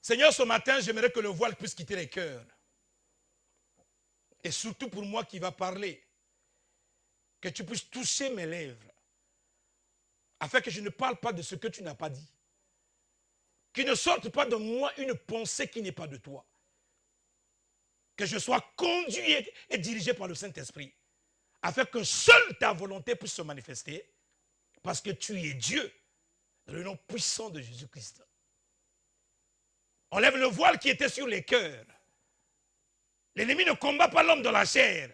Seigneur, ce matin, j'aimerais que le voile puisse quitter les cœurs. Et surtout pour moi qui va parler, que tu puisses toucher mes lèvres, afin que je ne parle pas de ce que tu n'as pas dit. Qu'il ne sorte pas de moi une pensée qui n'est pas de toi. Que je sois conduit et dirigé par le Saint-Esprit, afin que seule ta volonté puisse se manifester, parce que tu es Dieu, dans le nom puissant de Jésus-Christ. Enlève le voile qui était sur les cœurs. L'ennemi ne combat pas l'homme dans la chair,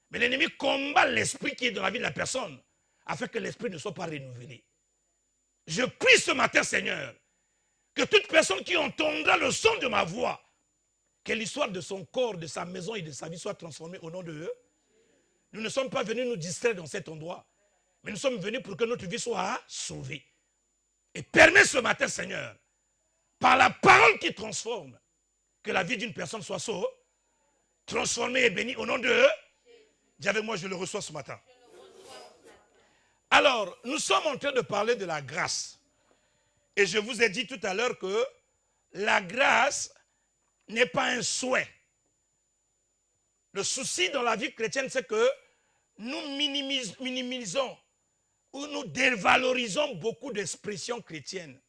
mais l'ennemi combat l'esprit qui est dans la vie de la personne, afin que l'esprit ne soit pas renouvelé. Je prie ce matin, Seigneur, que toute personne qui entendra le son de ma voix, que l'histoire de son corps, de sa maison et de sa vie soit transformée au nom de eux. Nous ne sommes pas venus nous distraire dans cet endroit, mais nous sommes venus pour que notre vie soit sauvée. Et permets ce matin, Seigneur, par la parole qui transforme, que la vie d'une personne soit sauvée, transformée et bénie au nom de eux. Dis avec moi, je le reçois ce matin. Alors, nous sommes en train de parler de la grâce. Et je vous ai dit tout à l'heure que la grâce n'est pas un souhait. Le souci dans la vie chrétienne, c'est que nous minimisons ou nous dévalorisons beaucoup d'expressions chrétiennes.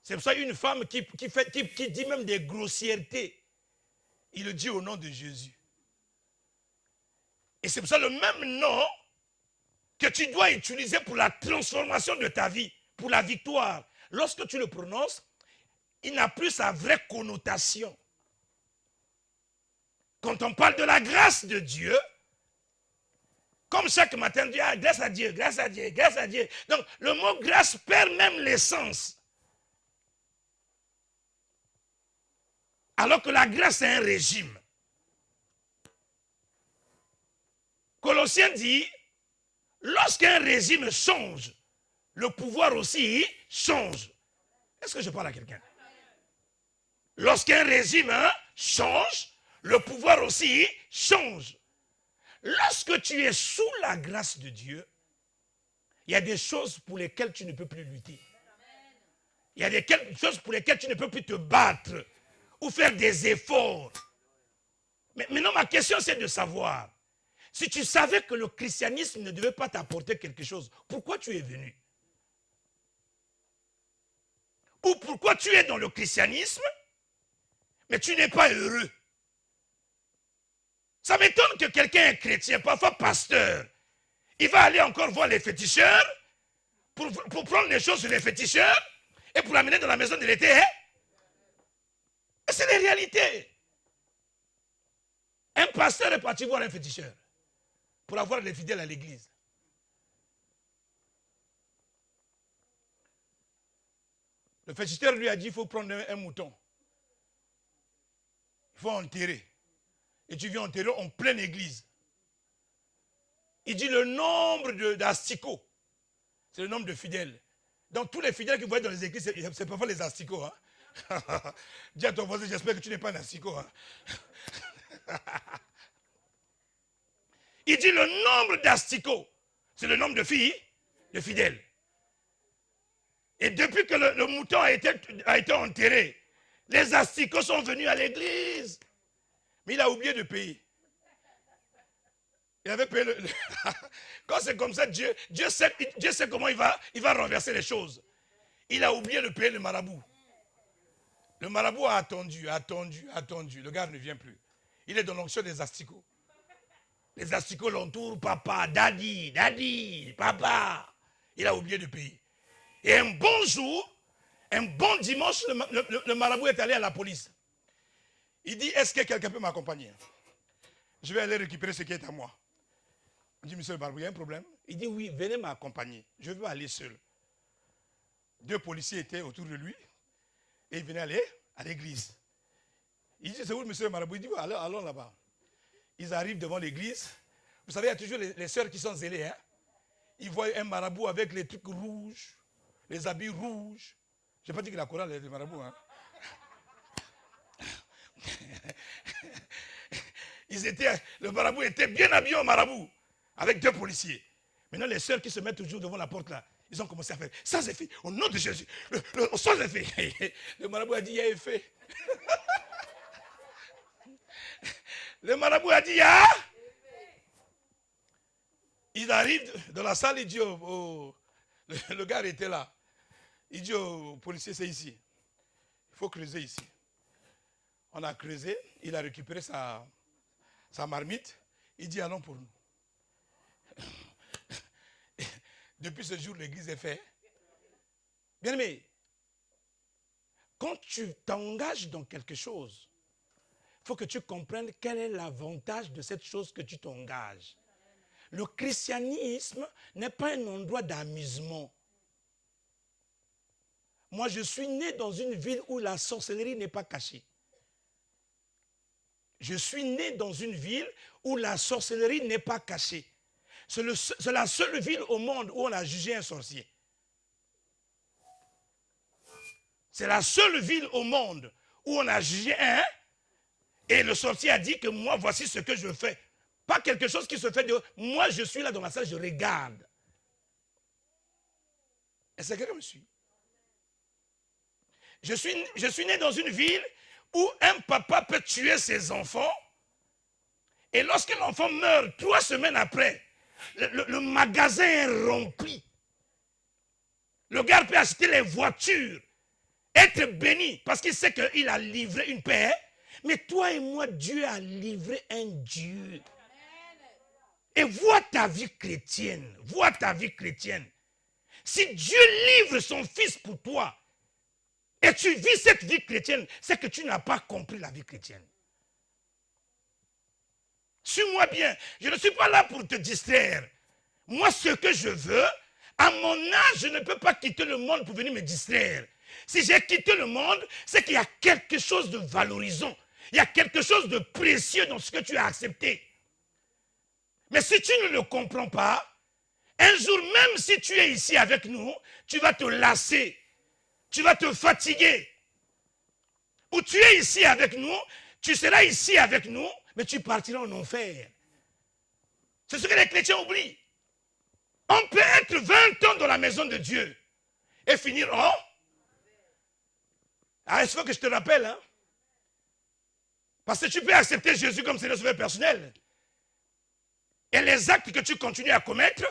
C'est pour ça qu'une femme qui dit même des grossièretés, il le dit au nom de Jésus. Et c'est pour ça le même nom que tu dois utiliser pour la transformation de ta vie, pour la victoire. Lorsque tu le prononces, il n'a plus sa vraie connotation. Quand on parle de la grâce de Dieu, comme chaque matin, on dit ah, grâce à Dieu, grâce à Dieu, grâce à Dieu. Donc le mot grâce perd même l'essence. Alors que la grâce c'est un régime. Colossiens dit, lorsqu'un régime change, le pouvoir aussi change. Est-ce que je parle à quelqu'un? Lorsqu'un régime change, le pouvoir aussi change. Lorsque tu es sous la grâce de Dieu, il y a des choses pour lesquelles tu ne peux plus lutter. Il y a des choses pour lesquelles tu ne peux plus te battre ou faire des efforts. Mais maintenant, ma question, c'est de savoir, si tu savais que le christianisme ne devait pas t'apporter quelque chose, pourquoi tu es venu? Ou pourquoi tu es dans le christianisme, mais tu n'es pas heureux? Ça m'étonne que quelqu'un est chrétien, parfois pasteur. Il va aller encore voir les féticheurs pour prendre les choses sur les féticheurs et pour l'amener dans la maison de l'été. Et c'est les réalités. Un pasteur est parti voir un féticheur pour avoir les fidèles à l'église. Le féticheur lui a dit, il faut prendre un mouton. Il faut enterrer. Et tu viens enterrer en pleine église. Il dit le nombre d'asticots. C'est le nombre de fidèles. Donc tous les fidèles que vous voyez dans les églises, c'est parfois les asticots. Hein? Dis à ton voisin, j'espère que tu n'es pas un asticot. Hein? Il dit le nombre d'asticots. C'est le nombre de filles, de fidèles. Et depuis que le mouton a été enterré, les asticots sont venus à l'église. Mais il a oublié de payer. Il avait payé le... Quand c'est comme ça, Dieu sait comment il va renverser les choses. Il a oublié de payer le marabout. Le marabout a attendu. Le gars ne vient plus. Il est dans l'onction des asticots. Les asticots l'entourent, papa, daddy, papa. Il a oublié de payer. Et un bon jour, un bon dimanche, le marabout est allé à la police. Il dit, est-ce que quelqu'un peut m'accompagner? Je vais aller récupérer ce qui est à moi. On dit, monsieur le marabout, il y a un problème? Il dit, oui, venez m'accompagner. Je veux aller seul. 2 policiers étaient autour de lui et ils venaient aller à l'église. Il dit, c'est où monsieur le marabout? Il dit, oui, allons là-bas. Ils arrivent devant l'église. Vous savez, il y a toujours les sœurs qui sont zélées. Hein? il voit un marabout avec les trucs rouges, les habits rouges. Je n'ai pas dit que la chorale est des marabouts. Hein. Le marabout était bien habillé en marabout, avec 2 policiers. Maintenant, les sœurs qui se mettent toujours devant la porte là, ils ont commencé à faire, sans effet, au nom de Jésus, sans effet. Le marabout a dit, il y a effet. Le marabout a dit, il y a. Il arrive dans la salle, il dit le gars était là. Il dit au policier, c'est ici. Il faut creuser ici. On a creusé, il a récupéré sa marmite. Il dit, allons pour nous. Depuis ce jour, l'église est faite. Bien aimé, quand tu t'engages dans quelque chose, il faut que tu comprennes quel est l'avantage de cette chose que tu t'engages. Le christianisme n'est pas un endroit d'amusement. Moi, je suis né dans une ville où la sorcellerie n'est pas cachée. Je suis né dans une ville où la sorcellerie n'est pas cachée. C'est la seule ville au monde où on a jugé un sorcier. C'est la seule ville au monde où on a jugé un, et le sorcier a dit que moi, voici ce que je fais. Pas quelque chose qui se fait de... Moi, je suis là dans la salle, je regarde. Est-ce que quelqu'un me suit? Je suis né dans une ville où un papa peut tuer ses enfants, et lorsque l'enfant meurt 3 semaines après, le magasin est rempli. Le gars peut acheter les voitures, être béni, parce qu'il sait qu'il a livré une paix. Mais toi et moi, Dieu a livré un Dieu. Et vois ta vie chrétienne, vois ta vie chrétienne. Si Dieu livre son fils pour toi, et tu vis cette vie chrétienne, c'est que tu n'as pas compris la vie chrétienne. Suis-moi bien, je ne suis pas là pour te distraire. Moi, ce que je veux, à mon âge, je ne peux pas quitter le monde pour venir me distraire. Si j'ai quitté le monde, c'est qu'il y a quelque chose de valorisant. Il y a quelque chose de précieux dans ce que tu as accepté. Mais si tu ne le comprends pas, un jour, même si tu es ici avec nous, tu vas te lasser. Tu vas te fatiguer. Ou tu es ici avec nous, tu seras ici avec nous, mais tu partiras en enfer. C'est ce que les chrétiens oublient. On peut être 20 ans dans la maison de Dieu et finir en... Ah, il faut que je te rappelle, hein? Parce que tu peux accepter Jésus comme Seigneur sauveur personnel. Et les actes que tu continues à commettre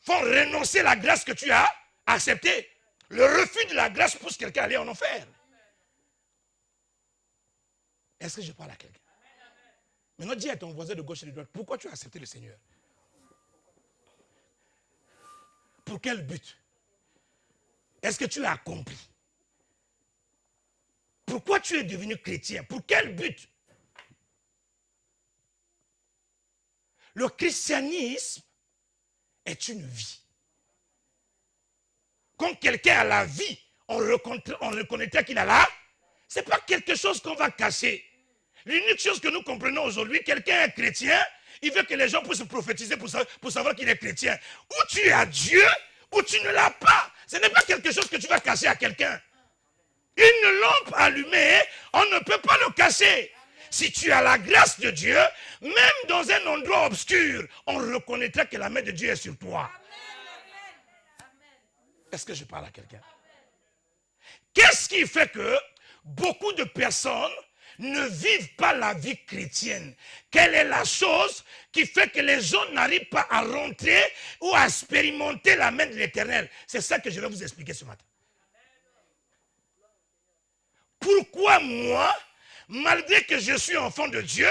font renoncer la grâce que tu as acceptée. Le refus de la grâce pousse quelqu'un à aller en enfer. Est-ce que je parle à quelqu'un? Maintenant, dis à ton voisin de gauche et de droite, pourquoi tu as accepté le Seigneur? Pour quel but? Est-ce que tu as accompli? Pourquoi tu es devenu chrétien? Pour quel but? Le christianisme est une vie. Quand quelqu'un a la vie, on reconnaîtra qu'il a la... Ce n'est pas quelque chose qu'on va cacher. L'unique chose que nous comprenons aujourd'hui, quelqu'un est chrétien, il veut que les gens puissent prophétiser pour savoir qu'il est chrétien. Ou tu as Dieu, ou tu ne l'as pas. Ce n'est pas quelque chose que tu vas cacher à quelqu'un. Une lampe allumée, on ne peut pas le cacher. Si tu as la grâce de Dieu, même dans un endroit obscur, on reconnaîtra que la main de Dieu est sur toi. Est-ce que je parle à quelqu'un? Qu'est-ce qui fait que beaucoup de personnes ne vivent pas la vie chrétienne? Quelle est la chose qui fait que les gens n'arrivent pas à rentrer ou à expérimenter la main de l'Éternel? C'est ça que je vais vous expliquer ce matin. Pourquoi moi, malgré que je suis enfant de Dieu,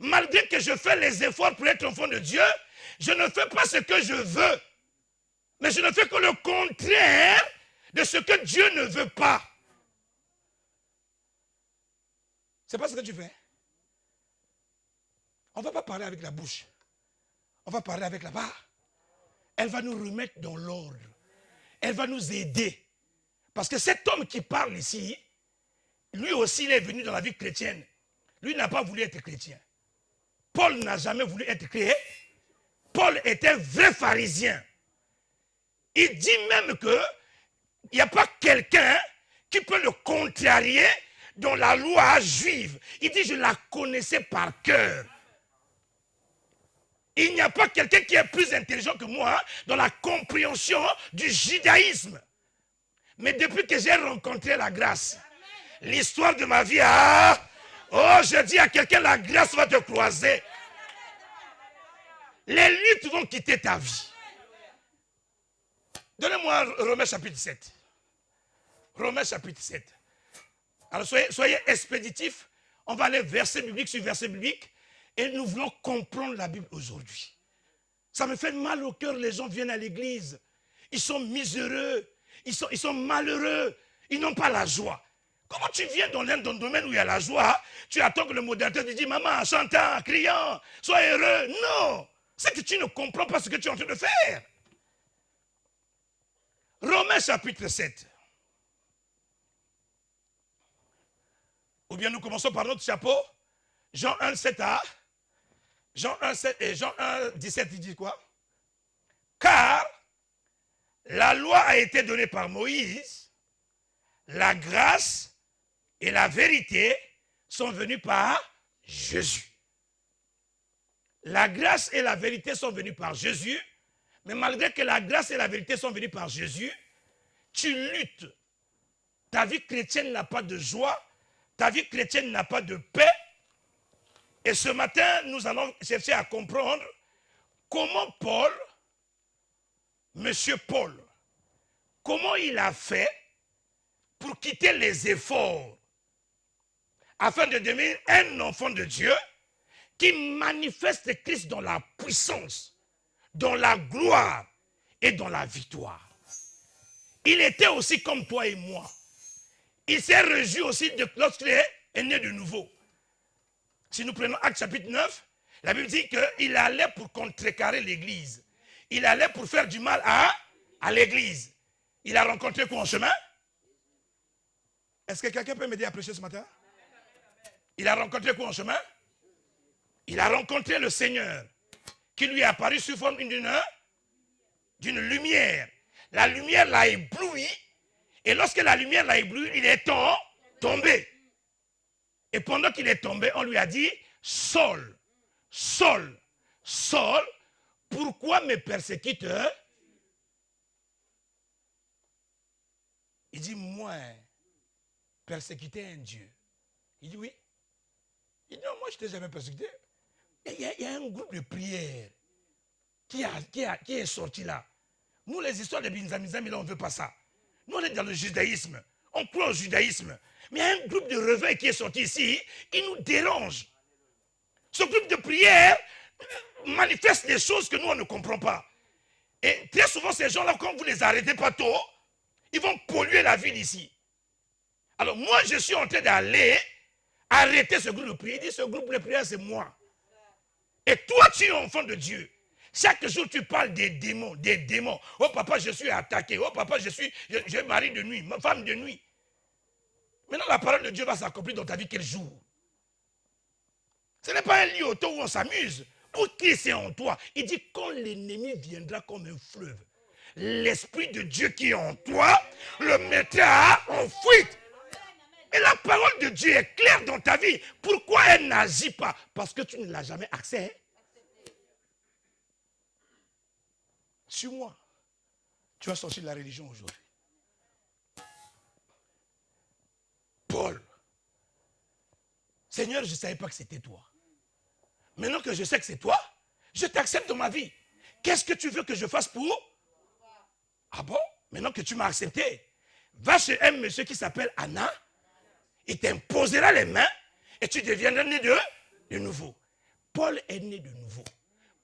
malgré que je fais les efforts pour être enfant de Dieu, je ne fais pas ce que je veux, mais je ne fais que le contraire de ce que Dieu ne veut pas. C'est pas ce que tu fais. On ne va pas parler avec la bouche. On va parler avec la barre. Elle va nous remettre dans l'ordre. Elle va nous aider. Parce que cet homme qui parle ici, lui aussi, il est venu dans la vie chrétienne. Lui n'a pas voulu être chrétien. Paul n'a jamais voulu être chrétien. Paul était un vrai pharisien. Il dit même que il n'y a pas quelqu'un qui peut le contrarier dans la loi juive. Il dit, je la connaissais par cœur. Il n'y a pas quelqu'un qui est plus intelligent que moi dans la compréhension du judaïsme. Mais depuis que j'ai rencontré la grâce, l'histoire de ma vie a... Oh, je dis à quelqu'un, la grâce va te croiser. Les luttes vont quitter ta vie. Donnez-moi Romains chapitre 7. Romains chapitre 7. Alors soyez expéditifs. On va aller verset biblique sur verset biblique. Et nous voulons comprendre la Bible aujourd'hui. Ça me fait mal au cœur, les gens viennent à l'église. Ils sont miséreux. Ils sont malheureux. Ils n'ont pas la joie. Comment tu viens dans un domaine où il y a la joie, tu attends que le modérateur te dise, maman, chantant, criant, sois heureux. Non, c'est que tu ne comprends pas ce que tu es en train de faire. Romains chapitre 7. Ou bien nous commençons par notre chapeau. Jean 1, 7a. Jean 1, 7 et Jean 1, 17, il dit quoi? Car la loi a été donnée par Moïse, la grâce et la vérité sont venues par Jésus. La grâce et la vérité sont venues par Jésus, mais malgré que la grâce et la vérité sont venues par Jésus, tu luttes. Ta vie chrétienne n'a pas de joie, ta vie chrétienne n'a pas de paix. Et ce matin, nous allons chercher à comprendre comment Paul, Monsieur Paul, comment il a fait pour quitter les efforts afin de devenir un enfant de Dieu qui manifeste Christ dans la puissance, dans la gloire et dans la victoire. Il était aussi comme toi et moi. Il s'est réjoui aussi lorsqu'il est né de nouveau. Si nous prenons Actes chapitre 9, la Bible dit qu'il allait pour contrecarrer l'église. Il allait pour faire du mal à l'église. Il a rencontré quoi en chemin? Est-ce que quelqu'un peut m'aider à prêcher ce matin? Il a rencontré quoi en chemin? Il a rencontré le Seigneur qui lui est apparu sous forme d'une lumière. La lumière l'a ébloui et lorsque la lumière l'a ébloui, il est tombé. Et pendant qu'il est tombé, on lui a dit, Saul, Saul, Saul, pourquoi me persécutes? Il dit, moi, persécuter un Dieu. Il dit, oui. Il dit, non, moi, je ne t'ai jamais persécuté. Il y a un groupe de prière qui est sorti là. Nous, les histoires de Binzamizami, là, on ne veut pas ça. Nous, on est dans le judaïsme. On croit au judaïsme. Mais il y a un groupe de réveil qui est sorti ici, il nous dérange. Ce groupe de prière manifeste des choses que nous, on ne comprend pas. Et très souvent, ces gens-là, quand vous ne les arrêtez pas tôt, ils vont polluer la ville ici. Alors moi, je suis en train d'aller arrêter ce groupe de prière. Il dit, ce groupe de prière, c'est moi. Et toi, tu es enfant de Dieu. Chaque jour, tu parles des démons, des démons. Oh papa, je suis attaqué. Oh papa, je marie de nuit, ma femme de nuit. Maintenant, la parole de Dieu va s'accomplir dans ta vie quel jour? Ce n'est pas un lieu auto où on s'amuse. Pour Christ est en toi. Il dit, quand l'ennemi viendra comme un fleuve, l'Esprit de Dieu qui est en toi le mettra en fuite. Et la parole de Dieu est claire dans ta vie. Pourquoi elle n'agit pas? Parce que tu ne l'as jamais accès. Suis-moi. Tu as sorti de la religion aujourd'hui. Paul. Seigneur, je ne savais pas que c'était toi. Maintenant que je sais que c'est toi, je t'accepte dans ma vie. Qu'est-ce que tu veux que je fasse pour? Ah bon? Maintenant que tu m'as accepté, va chez un monsieur qui s'appelle Anna, il t'imposera les mains et tu deviendras né de nouveau. Paul est né de nouveau.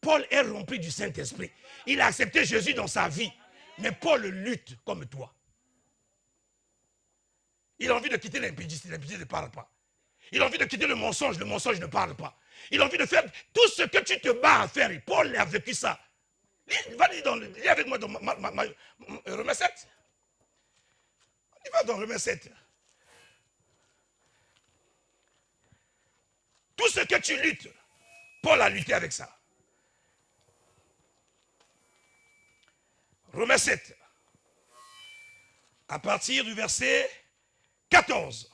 Paul est rempli du Saint-Esprit. Il a accepté Jésus dans sa vie. Mais Paul lutte comme toi. Il a envie de quitter l'impudicité ne parle pas. Il a envie de quitter le mensonge ne parle pas. Il a envie de faire tout ce que tu te bats à faire. Et Paul a vécu ça. Lis avec moi dans Romains 7. Il va dans Romains 7. Tout ce que tu luttes, Paul a lutté avec ça. Romains 7. à partir du verset 14.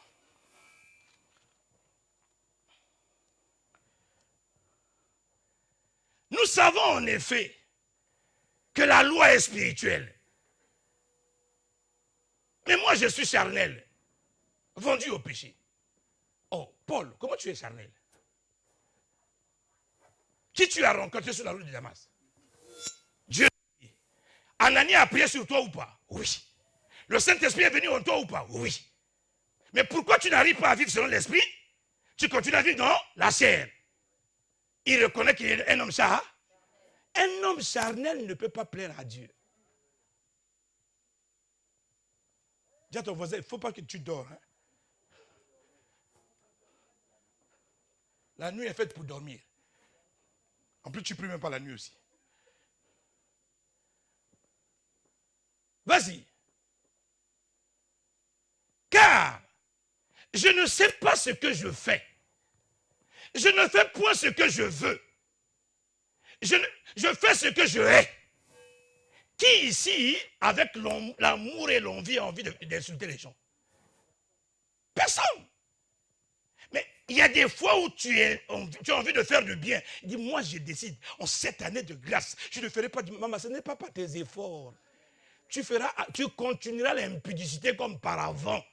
Nous savons en effet que la loi est spirituelle. Mais moi, je suis charnel, vendu au péché. Oh, Paul, comment tu es charnel? Qui tu as rencontré sur la route de Damas? Dieu. Anani a prié sur toi ou pas? Oui. Le Saint-Esprit est venu en toi ou pas? Oui. Mais pourquoi tu n'arrives pas à vivre selon l'Esprit? Tu continues à vivre dans la chair. Il reconnaît qu'il est un homme charnel. Un homme charnel ne peut pas plaire à Dieu. Dis à ton voisin, il ne faut pas que tu dors. Hein? La nuit est faite pour dormir. En plus, tu ne pries même pas la nuit aussi. Vas-y. Car je ne sais pas ce que je fais. Je ne fais point ce que je veux. Je fais ce que je hais. Qui ici, avec l'amour et l'envie, a envie d'insulter les gens? Personne. Mais il y a des fois où tu as envie de faire du bien. Il dit, moi je décide, en cette année de grâce, je ne ferai pas du... Maman, ce n'est pas par tes efforts. Tu continueras l'impudicité comme par avant.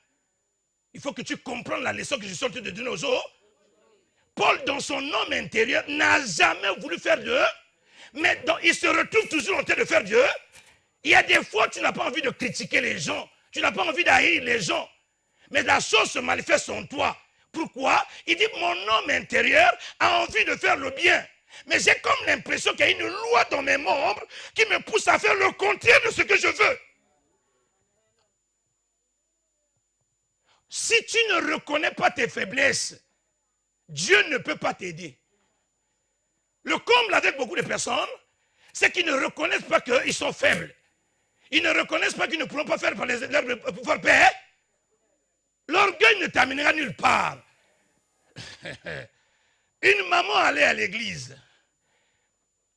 Il faut que tu comprennes la leçon que je suis en train de donner aux autres. Paul, dans son homme intérieur, n'a jamais voulu faire Dieu, mais il se retrouve toujours en train de faire Dieu. Il y a des fois, tu n'as pas envie de critiquer les gens, tu n'as pas envie d'haïr les gens, mais la chose se manifeste en toi. Pourquoi? Il dit, mon homme intérieur a envie de faire le bien, mais j'ai comme l'impression qu'il y a une loi dans mes membres qui me pousse à faire le contraire de ce que je veux. Si tu ne reconnais pas tes faiblesses, Dieu ne peut pas t'aider. Le comble avec beaucoup de personnes, c'est qu'ils ne reconnaissent pas qu'ils sont faibles. Ils ne reconnaissent pas qu'ils ne pourront pas faire par leur pouvoir père. L'orgueil ne t'amènera nulle part. Une maman allait à l'église.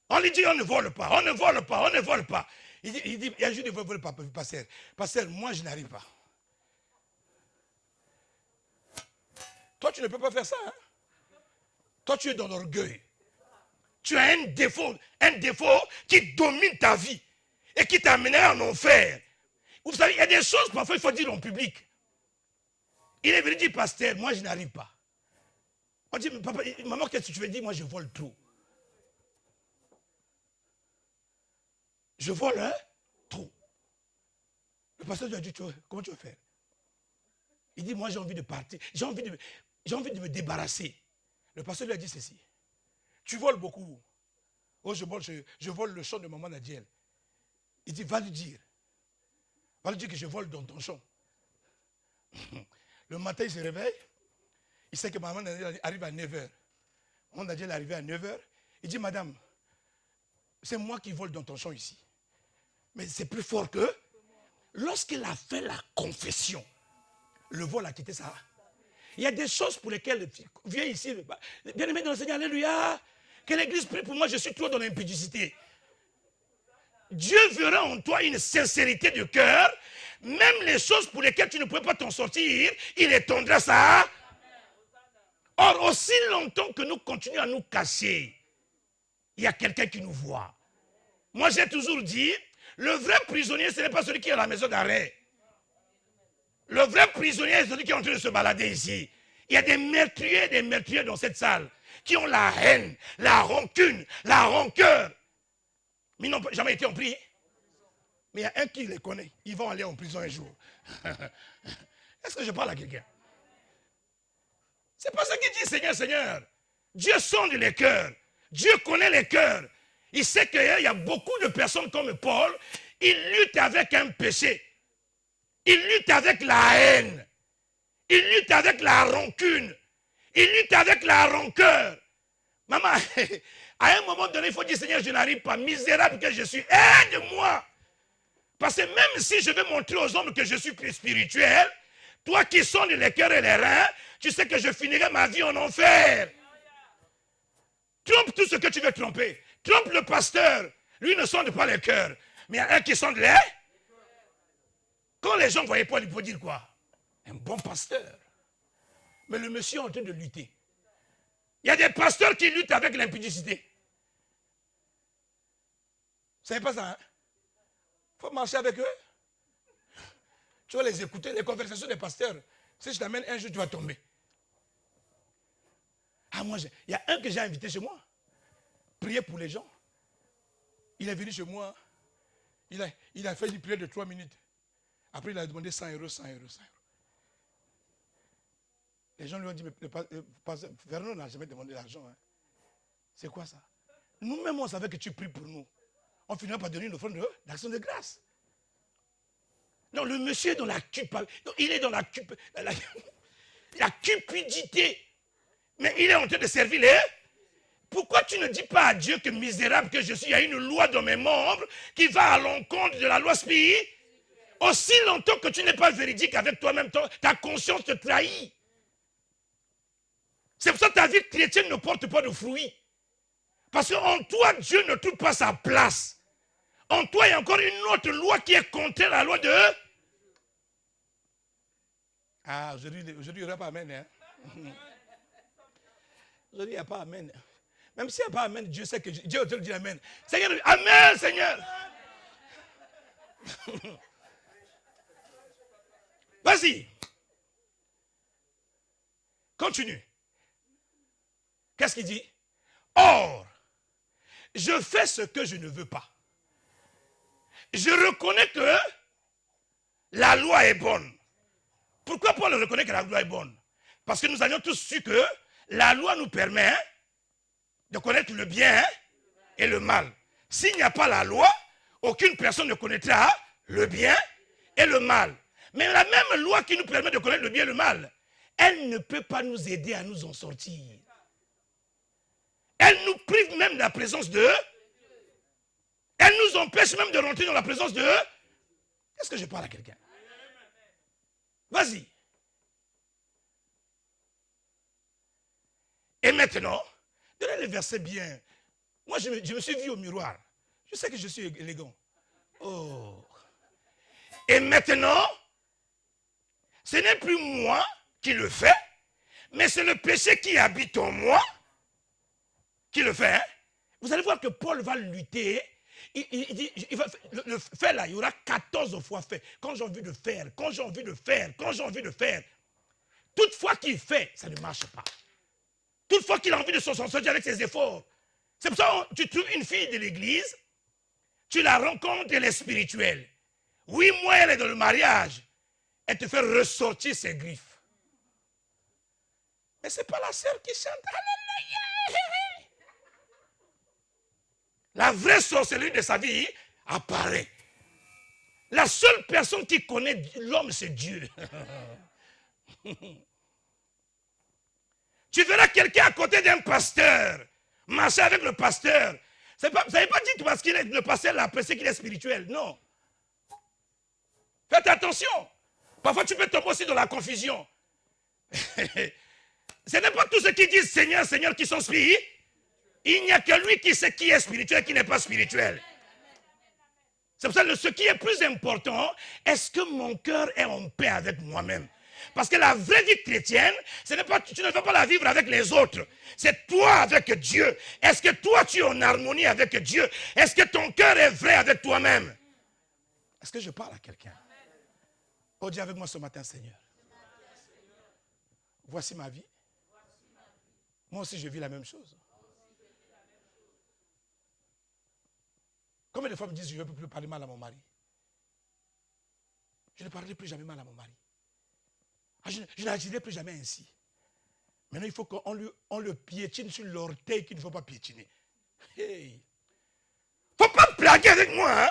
On lui dit, on ne vole pas, on ne vole pas, on ne vole pas. Il dit, je ne vole pas, pasteur. Pasteur, moi je n'arrive pas. Toi, tu ne peux pas faire ça. Hein? Toi, tu es dans l'orgueil. Tu as un défaut qui domine ta vie et qui t'amènera en enfer. Vous savez, il y a des choses, parfois, il faut dire en public. Il est venu dire, pasteur, moi, je n'arrive pas. On dit, papa, maman, qu'est-ce que tu veux dire? Moi, je vole tout. Je vole, hein? Trop. Le pasteur lui a dit, comment tu veux faire? Il dit, moi, j'ai envie de partir. J'ai envie de me débarrasser. Le pasteur lui a dit ceci. Tu voles beaucoup. Oh, je vole le champ de maman Nadiel. Il dit, va lui dire. Va lui dire que je vole dans ton champ. Le matin, il se réveille. Il sait que maman Nadiel arrive à 9h. Maman Nadiel est arrivée à 9h. Il dit, madame, c'est moi qui vole dans ton champ ici. Mais c'est plus fort que... Lorsqu'il a fait la confession, le vol a quitté ça. Il y a des choses pour lesquelles... Viens ici. Bien-aimé dans le Seigneur, alléluia. Que l'église prie pour moi, je suis trop dans l'impudicité. Dieu verra en toi une sincérité de cœur. Même les choses pour lesquelles tu ne pouvais pas t'en sortir, il étendra ça. Or, aussi longtemps que nous continuons à nous cacher, il y a quelqu'un qui nous voit. Moi, j'ai toujours dit, le vrai prisonnier, ce n'est pas celui qui est à la maison d'arrêt. Le vrai prisonnier est celui qui est en train de se balader ici. Il y a des meurtriers dans cette salle qui ont la haine, la rancune, la rancœur. Mais ils n'ont jamais été en prison. Mais il y a un qui les connaît. Ils vont aller en prison un jour. Est-ce que je parle à quelqu'un? C'est pas ce qu'il dit, Seigneur, Seigneur. Dieu sonde les cœurs. Dieu connaît les cœurs. Il sait qu'il y a beaucoup de personnes comme Paul. Ils luttent avec un péché. Ils luttent avec la haine. Ils luttent avec la rancune. Ils luttent avec la rancœur. Maman, à un moment donné, il faut dire, Seigneur, je n'arrive pas. Misérable que je suis, aide-moi. Parce que même si je veux montrer aux hommes que je suis plus spirituel, toi qui sondes les cœurs et les reins, tu sais que je finirai ma vie en enfer. Trompe tout ce que tu veux tromper. Trompe le pasteur. Lui ne sonde pas les cœurs. Mais il y a un qui sonde les... Quand les gens voyaient Paul, ils pouvaient dire quoi? Un bon pasteur. Mais le monsieur est en train de lutter. Il y a des pasteurs qui luttent avec l'impudicité. Vous savez pas ça, hein? Il faut marcher avec eux. Tu vas les écouter, les conversations des pasteurs. Si je t'amène un jour, tu vas tomber. Ah, moi, il y a un que j'ai invité chez moi. Prier pour les gens. Il est venu chez moi. Il a fait une prière de 3 minutes. Après, il a demandé 100 euros, 100 euros, 100 euros. Les gens lui ont dit, mais Vernon n'a jamais demandé l'argent. Hein. C'est quoi ça? Nous-mêmes, on savait que tu pries pour nous. On finira par donner une offrande d'action de grâce. Non, le monsieur est dans la culpabilité. Il est dans la cupidité. Mais il est en train de servir les... Pourquoi tu ne dis pas à Dieu que misérable que je suis, il y a une loi dans mes membres qui va à l'encontre de la loi spirituelle? Aussi longtemps que tu n'es pas véridique avec toi-même, ta conscience te trahit. C'est pour ça que ta vie chrétienne ne porte pas de fruits. Parce qu'en toi, Dieu ne trouve pas sa place. En toi, il y a encore une autre loi qui est contraire à la loi de... Ah, aujourd'hui, il n'y aura pas amen. Hein? Aujourd'hui, il n'y a pas amen. Même s'il n'y a pas amen, Dieu sait que... Dieu te dit amen. Seigneur, amen, Seigneur. Vas-y. Continue. Qu'est-ce qu'il dit? Or, je fais ce que je ne veux pas. Je reconnais que la loi est bonne. Pourquoi Paul reconnaît que la loi est bonne? Parce que nous avions tous su que la loi nous permet de connaître le bien et le mal. S'il n'y a pas la loi, aucune personne ne connaîtra le bien et le mal. Mais la même loi qui nous permet de connaître le bien et le mal, elle ne peut pas nous aider à nous en sortir. Elle nous prive même de la présence de... Elle nous empêche même de rentrer dans la présence de... Est-ce que je parle à quelqu'un? Vas-y. Et maintenant, donnez le verset bien. Moi, je me suis vu au miroir. Je sais que je suis élégant. Oh. Et maintenant, ce n'est plus moi qui le fais, mais c'est le péché qui habite en moi qui le fait. Hein? Vous allez voir que Paul va lutter. Il dit, le fait là, il y aura 14 fois fait. Quand j'ai envie de faire, quand j'ai envie de faire, quand j'ai envie de faire. Toutefois qu'il fait, ça ne marche pas. Toutefois qu'il a envie de s'en sortir avec ses efforts. C'est pour ça que tu trouves une fille de l'église, tu la rencontres, elle est spirituelle. 8 mois, elle est dans le mariage. Elle te fait ressortir ses griffes. Mais ce n'est pas la sœur qui chante. Alléluia. La vraie sorcellerie de sa vie apparaît. La seule personne qui connaît l'homme, c'est Dieu. Tu verras quelqu'un à côté d'un pasteur, marcher avec le pasteur. Ça ne veut pas dire que parce qu'il est le pasteur, là, c'est qu'il est spirituel. Non. Faites attention. Parfois, tu peux tomber aussi dans la confusion. Ce n'est pas tous ceux qui disent Seigneur, Seigneur qui sont spirituels. Il n'y a que lui qui sait qui est spirituel et qui n'est pas spirituel. C'est pour ça que ce qui est plus important, est-ce que mon cœur est en paix avec moi-même? Parce que la vraie vie chrétienne, tu ne vas pas la vivre avec les autres. C'est toi avec Dieu. Est-ce que toi tu es en harmonie avec Dieu? Est-ce que ton cœur est vrai avec toi-même? Est-ce que je parle à quelqu'un? Oh, dis avec moi ce matin, Seigneur. Voici ma vie. Moi aussi, je vis la même chose. Combien de fois me disent je ne veux plus parler mal à mon mari? Je ne parlerai plus jamais mal à mon mari. Je n'agirai plus jamais ainsi. Maintenant, il faut qu'on le piétine sur l'orteil qu'il ne faut pas piétiner. Hey. Il ne faut pas blaguer avec moi. Hein?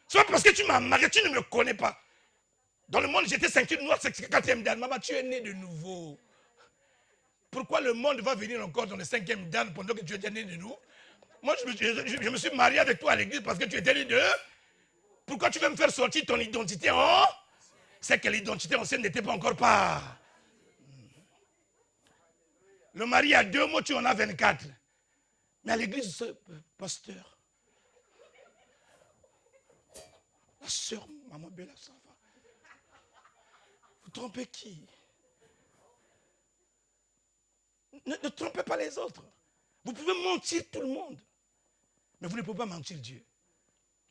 C'est pas parce que tu m'as marié, tu ne me connais pas. Dans le monde, j'étais ceinture noire, c'est 4e dan. Maman, tu es né de nouveau. Pourquoi le monde va venir encore dans le 5e dan pendant que tu es né de nouveau? Moi, je me suis marié avec toi à l'église parce que tu étais né de... Pourquoi tu veux me faire sortir ton identité en... C'est que l'identité ancienne n'était pas encore pas. Le mari a 2 mots, tu en as 24. Mais à l'église, pasteur, la soeur, maman Bella, ça va. trompez qui? Ne trompez pas les autres. Vous pouvez mentir tout le monde. Mais vous ne pouvez pas mentir Dieu.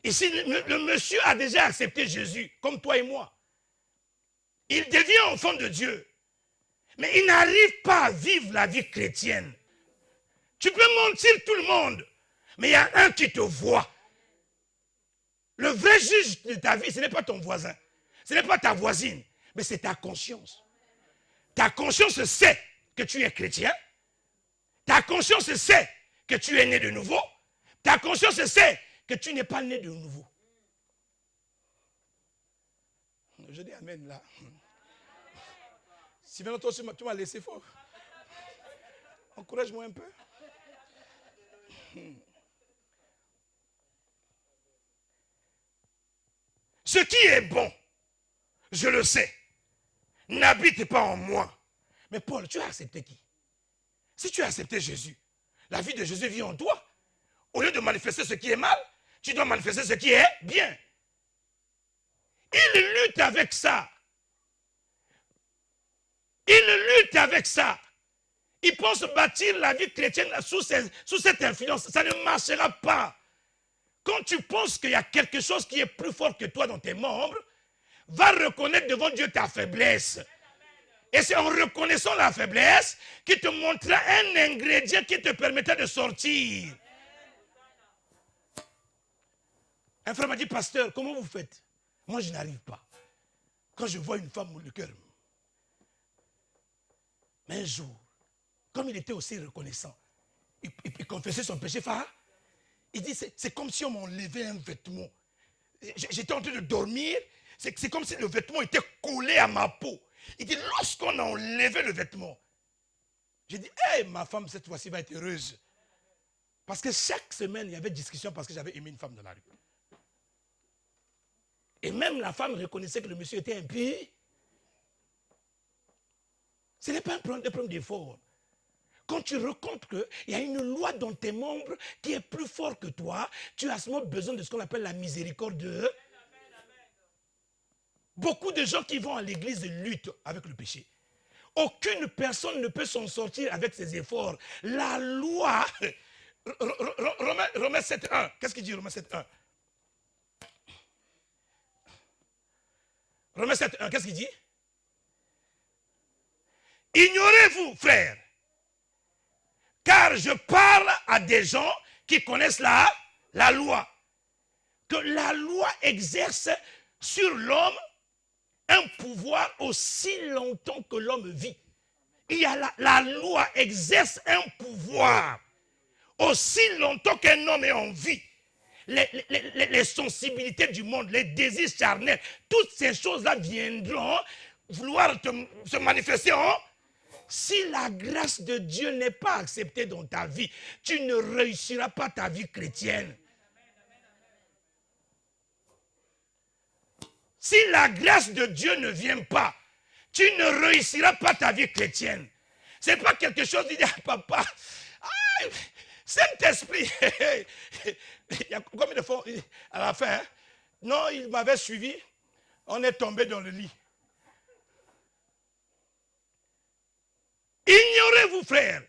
Ici, le monsieur a déjà accepté Jésus, comme toi et moi. Il devient enfant de Dieu. Mais il n'arrive pas à vivre la vie chrétienne. Tu peux mentir tout le monde, mais il y a un qui te voit. Le vrai juge de ta vie, ce n'est pas ton voisin. Ce n'est pas ta voisine, mais c'est ta conscience. Ta conscience sait que tu es chrétien. Ta conscience sait que tu es né de nouveau. Ta conscience sait que tu n'es pas né de nouveau. Je dis amen là. Si maintenant toi tu m'as laissé fort, encourage-moi un peu. Ce qui est bon, je le sais, n'habite pas en moi. Mais Paul, tu as accepté qui? Si tu as accepté Jésus, la vie de Jésus vit en toi. Au lieu de manifester ce qui est mal, tu dois manifester ce qui est bien. Il lutte avec ça. Il lutte avec ça. Il pense bâtir la vie chrétienne sous cette influence. Ça ne marchera pas. Quand tu penses qu'il y a quelque chose qui est plus fort que toi dans tes membres, va reconnaître devant Dieu ta faiblesse. Et c'est en reconnaissant la faiblesse qu'il te montrera un ingrédient qui te permettra de sortir. Un frère m'a dit, pasteur, comment vous faites? Moi, je n'arrive pas. Quand je vois une femme, le cœur. Mais un jour, comme il était aussi reconnaissant, il confessait son péché phare. Il dit, c'est comme si on m'enlevait un vêtement. J'étais en train de dormir, c'est comme si le vêtement était collé à ma peau. Il dit, lorsqu'on a enlevé le vêtement, j'ai dit, hey, ma femme, cette fois-ci, va être heureuse. Parce que chaque semaine, il y avait discussion parce que j'avais aimé une femme dans la rue. Et même la femme reconnaissait que le monsieur était impur. Ce n'est pas un problème d'effort. Quand tu rencontres qu'il y a une loi dans tes membres qui est plus forte que toi, tu as seulement besoin de ce qu'on appelle la miséricorde de Dieu. Beaucoup de gens qui vont à l'église luttent avec le péché. Aucune personne ne peut s'en sortir avec ses efforts. La loi, Romains 7.1, qu'est-ce qu'il dit Romains 7.1? Romains 7.1, qu'est-ce qu'il dit? Ignorez-vous, frères, car je parle à des gens qui connaissent la loi, que la loi exerce sur l'homme un pouvoir aussi longtemps que l'homme vit. Il y a la loi exerce un pouvoir aussi longtemps qu'un homme est en vie. Les sensibilités du monde, les désirs charnels, toutes ces choses-là viendront vouloir se manifester en... Si la grâce de Dieu n'est pas acceptée dans ta vie, tu ne réussiras pas ta vie chrétienne. Si la grâce de Dieu ne vient pas, tu ne réussiras pas ta vie chrétienne. Ce n'est pas quelque chose qui dit, ah, papa, ah, Saint-Esprit, il y a combien de fois à la fin, hein? Non, il m'avait suivi, on est tombé dans le lit. Ignorez-vous, frères,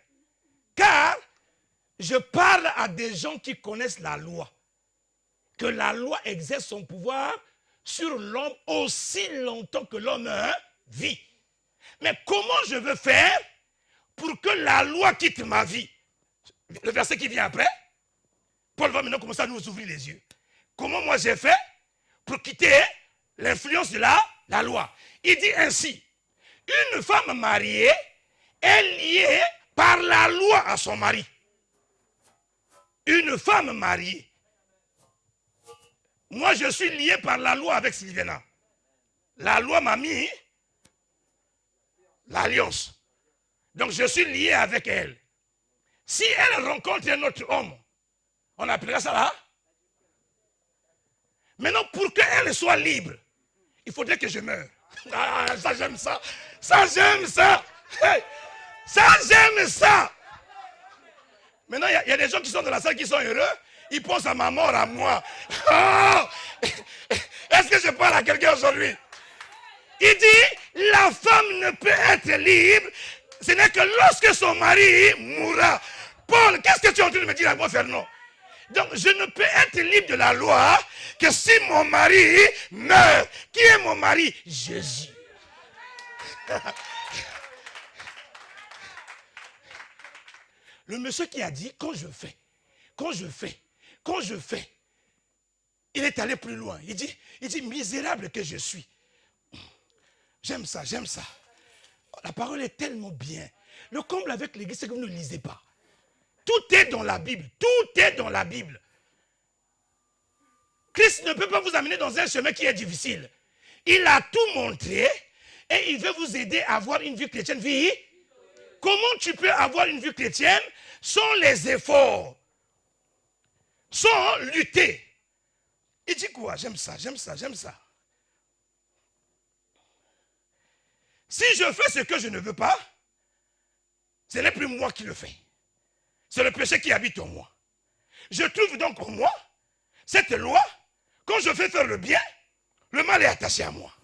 car je parle à des gens qui connaissent la loi, que la loi exerce son pouvoir sur l'homme aussi longtemps que l'homme vit. Mais comment je veux faire pour que la loi quitte ma vie? Le verset qui vient après, Paul va maintenant commencer à nous ouvrir les yeux. Comment moi j'ai fait pour quitter l'influence de la loi? Il dit ainsi, une femme mariée est liée par la loi à son mari. Une femme mariée. Moi, je suis lié par la loi avec Sylvana. La loi m'a mis l'alliance. Donc, je suis lié avec elle. Si elle rencontre un autre homme, on appellera ça là. Maintenant, pour qu'elle soit libre, il faudrait que je meure. Ah, ça, j'aime ça. Ça, j'aime ça. Hey, ça, j'aime ça. Maintenant, il y a des gens qui sont dans la salle qui sont heureux. Ils pensent à ma mort, à moi. Oh! Est-ce que je parle à quelqu'un aujourd'hui? Il dit, la femme ne peut être libre, ce n'est que lorsque son mari mourra. Paul, qu'est-ce que tu es en train de me dire à moi, Fernand? Donc, je ne peux être libre de la loi que si mon mari meurt. Qui est mon mari? Jésus. Le monsieur qui a dit, quand je fais, il est allé plus loin. Il dit, misérable que je suis. J'aime ça. La parole est tellement bien. Le comble avec l'église, c'est que vous ne lisez pas. Tout est dans la Bible. Christ ne peut pas vous amener dans un chemin qui est difficile. Il a tout montré et il veut vous aider à avoir une vie chrétienne. Comment tu peux avoir une vie chrétienne sans les efforts, sans lutter? Il dit quoi? J'aime ça. Si je fais ce que je ne veux pas, ce n'est plus moi qui le fais. C'est le péché qui habite en moi. Je trouve donc en moi cette loi. Quand je fais faire le bien, le mal est attaché à moi.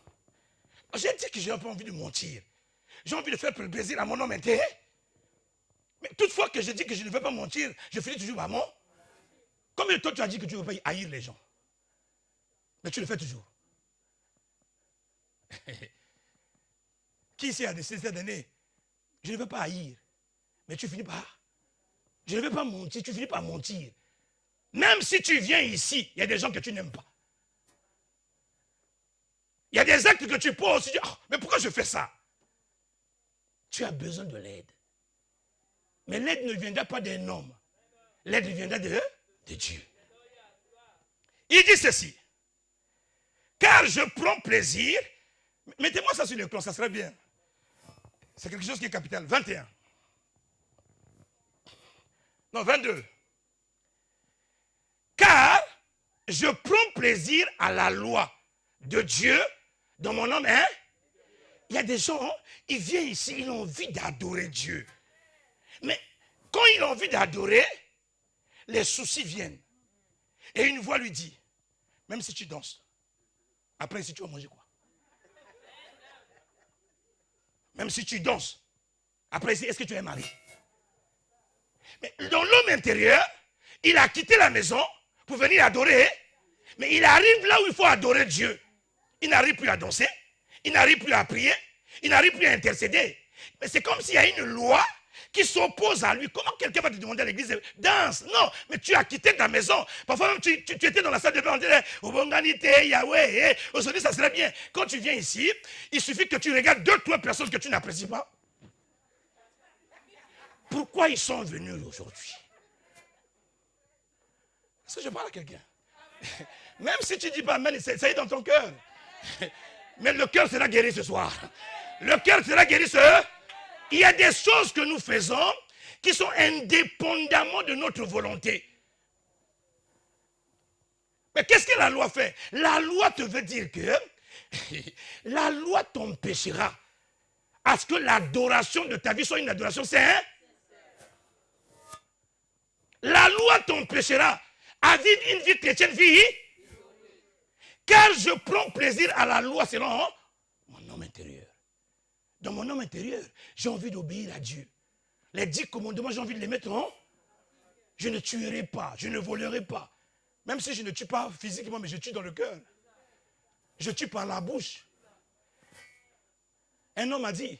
J'ai dit que je n'ai pas envie de mentir. J'ai envie de faire plaisir à mon homme intérieur. Mais toutefois que je dis que je ne veux pas mentir, je finis toujours par mon. Combien de temps tu as dit que tu ne veux pas haïr les gens? Mais tu le fais toujours. Qui ici a décidé cette année? Je ne veux pas haïr. Mais tu finis par. Je ne veux pas mentir, tu finis par mentir. Même si tu viens ici, il y a des gens que tu n'aimes pas. Il y a des actes que tu poses, tu dis, oh, mais pourquoi je fais ça? Tu as besoin de l'aide. Mais l'aide ne viendra pas d'un homme. L'aide viendra de Dieu. Il dit ceci. Car je prends plaisir. Mettez-moi ça sur l'écran, ça serait bien. C'est quelque chose qui est capital. 21. Non, 22. Car je prends plaisir à la loi de Dieu dans mon âme. Hein? Il y a des gens, ils viennent ici, ils ont envie d'adorer Dieu. Mais quand ils ont envie d'adorer, les soucis viennent. Et une voix lui dit, même si tu danses, après si tu vas manger quoi? Même si tu danses, après est-ce que tu es marié? Mais dans l'homme intérieur, il a quitté la maison pour venir adorer, mais il arrive là où il faut adorer Dieu. Il n'arrive plus à danser, il n'arrive plus à prier, il n'arrive plus à intercéder. Mais c'est comme s'il y a une loi qui s'oppose à lui. Comment quelqu'un va te demander à l'église, danse? Non, mais tu as quitté ta maison. Parfois même tu étais dans la salle de bain, on dirait, Obonganité, Yahweh, aujourd'hui ça serait bien. Quand tu viens ici, il suffit que tu regardes 2-3 personnes que tu n'apprécies pas. Pourquoi ils sont venus aujourd'hui? Est-ce que je parle à quelqu'un? Même si tu ne dis pas amen, ça est dans ton cœur. Mais le cœur sera guéri ce soir. Le cœur sera guéri ce soir. Il y a des choses que nous faisons qui sont indépendamment de notre volonté. Mais qu'est-ce que la loi fait? La loi te veut dire que la loi t'empêchera à ce que l'adoration de ta vie soit une adoration sainte. La loi t'empêchera à vivre une vie chrétienne, car je prends plaisir à la loi selon mon homme intérieur. Dans mon homme intérieur, j'ai envie d'obéir à Dieu. Les 10 commandements, j'ai envie de les mettre en. Je ne tuerai pas, je ne volerai pas. Même si je ne tue pas physiquement, mais je tue dans le cœur. Je tue par la bouche. Un homme a dit,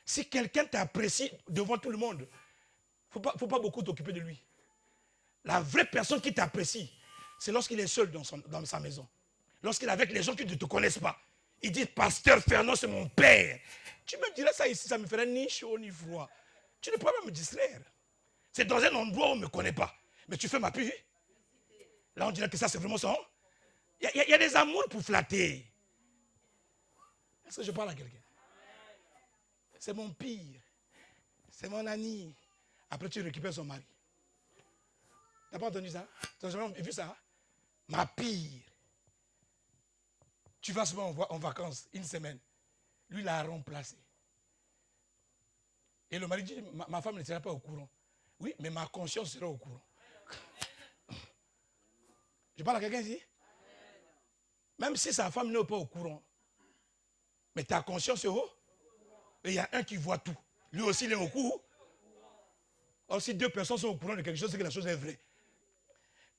si quelqu'un t'apprécie devant tout le monde, il ne faut pas beaucoup t'occuper de lui. La vraie personne qui t'apprécie, c'est lorsqu'il est seul dans sa maison. Lorsqu'il est avec les gens qui ne te connaissent pas. Il dit, pasteur Fernand, c'est mon père. Tu me dirais ça ici, ça me ferait ni chaud ni froid. Tu ne pourrais pas me distraire. C'est dans un endroit où on ne me connaît pas. Mais tu fais ma pub. Là, on dirait que ça, c'est vraiment ça. Il y a des amours pour flatter. Est-ce que je parle à quelqu'un? C'est mon pire. C'est mon ami. Après, tu récupères son mari. Tu n'as pas entendu ça? Tu n'as jamais vu ça? Ma pire. Tu vas souvent en vacances, une semaine. Lui, l'a remplacé. Et le mari dit, ma femme ne sera pas au courant. Oui, mais ma conscience sera au courant. Je parle à quelqu'un ici? Même si sa femme n'est pas au courant, Mais ta conscience est haut. Et il y a un qui voit tout. Lui aussi, il est au courant. Or, si deux personnes sont au courant de quelque chose, c'est que la chose est vraie.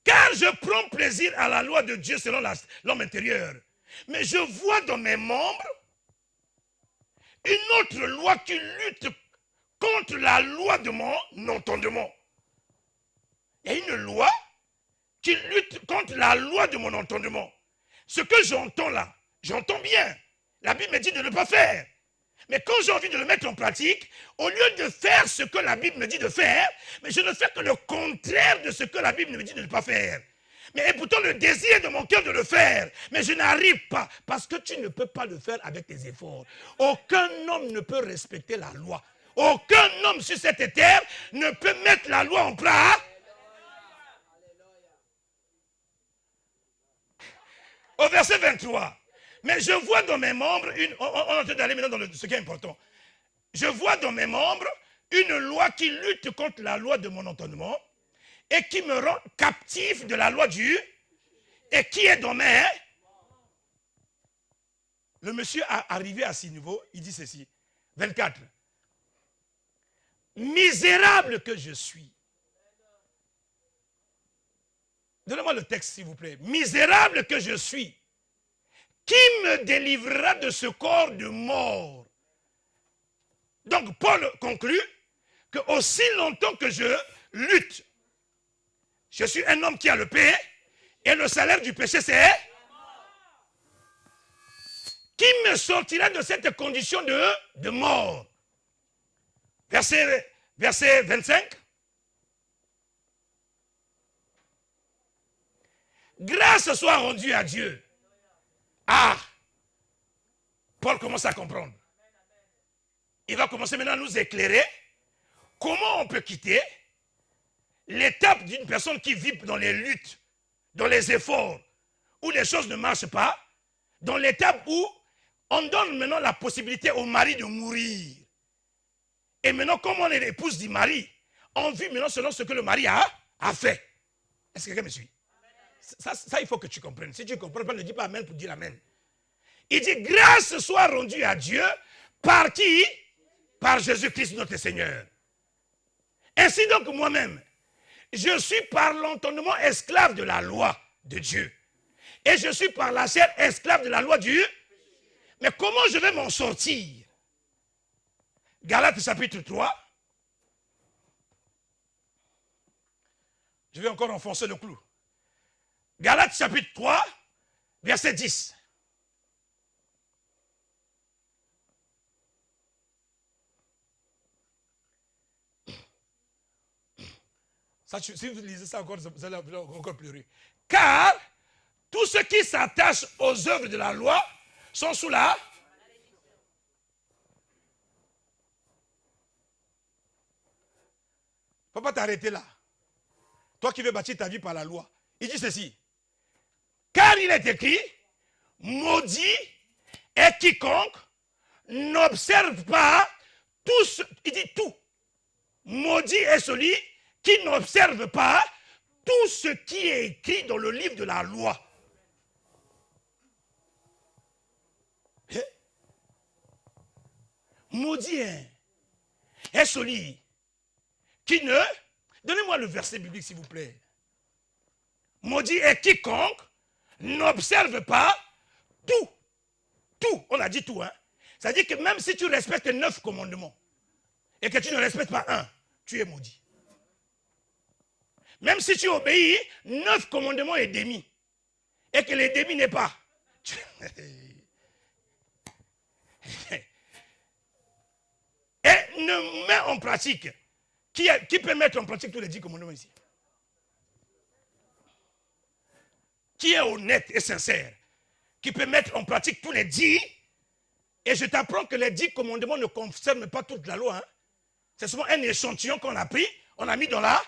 Car je prends plaisir à la loi de Dieu selon l'homme intérieur. Mais je vois dans mes membres une autre loi qui lutte contre la loi de mon entendement. Il y a une loi qui lutte contre la loi de mon entendement. Ce que j'entends là, j'entends bien. La Bible me dit de ne pas faire. Mais quand j'ai envie de le mettre en pratique, au lieu de faire ce que la Bible me dit de faire, mais je ne fais que le contraire de ce que la Bible me dit de ne pas faire. Mais pourtant le désir de mon cœur de le faire, mais je n'arrive pas, parce que tu ne peux pas le faire avec tes efforts. Aucun homme ne peut respecter la loi. Aucun homme sur cette terre ne peut mettre la loi en pratique. Au verset 23, mais je vois dans mes membres, on est en train d'aller maintenant dans ce qui est important. Je vois dans mes membres une loi qui lutte contre la loi de mon entendement et qui me rend captif de la loi du et qui est dans mes... Le monsieur a arrivé à ce niveau, il dit ceci, 24. Misérable que je suis. Donnez-moi le texte, s'il vous plaît. Misérable que je suis. Qui me délivrera de ce corps de mort? Donc, Paul conclut que aussi longtemps que je lutte, je suis un homme qui a le péché, et le salaire du péché, c'est... Qui me sortira de cette condition de mort? Verset 25. Grâce soit rendue à Dieu. Ah, Paul commence à comprendre. Il va commencer maintenant à nous éclairer comment on peut quitter l'étape d'une personne qui vit dans les luttes, dans les efforts, où les choses ne marchent pas, dans l'étape où on donne maintenant la possibilité au mari de mourir. Et maintenant, comme on est l'épouse du mari, on vit maintenant selon ce que le mari a fait. Est-ce que quelqu'un me suit? Ça, il faut que tu comprennes. Si tu ne comprends pas, ne dis pas amen pour dire amen. Il dit, grâce soit rendue à Dieu, par qui? Par Jésus-Christ notre Seigneur. Ainsi donc moi-même, je suis par l'entendement esclave de la loi de Dieu. Et je suis par la chair esclave de la loi de Dieu. Mais comment je vais m'en sortir? Galates chapitre 3. Je vais encore enfoncer le clou. Galates chapitre 3, verset 10. Ça, si vous lisez ça encore, vous allez encore pleurer. Car tous ceux qui s'attachent aux œuvres de la loi sont sous la... Il ne faut pas t'arrêter là. Toi qui veux bâtir ta vie par la loi. Il dit ceci. Car il est écrit, maudit est quiconque n'observe pas tout ce... Il dit tout. Maudit est celui qui n'observe pas tout ce qui est écrit dans le livre de la loi. Maudit est celui qui ne... Donnez-moi le verset biblique, s'il vous plaît. Maudit est quiconque n'observe pas tout. Tout, on a dit tout, hein. C'est-à-dire que même si tu respectes 9 commandements et que tu ne respectes pas un, tu es maudit. Même si tu obéis 9 commandements et demi, et que les demi n'est pas. Et ne met en pratique. Qui peut mettre en pratique tous les 10 commandements ici? Qui est honnête et sincère? Qui peut mettre en pratique tous les 10? Et je t'apprends que les 10 commandements ne concernent pas toute la loi. Hein? C'est souvent un échantillon qu'on a pris, on a mis dans la...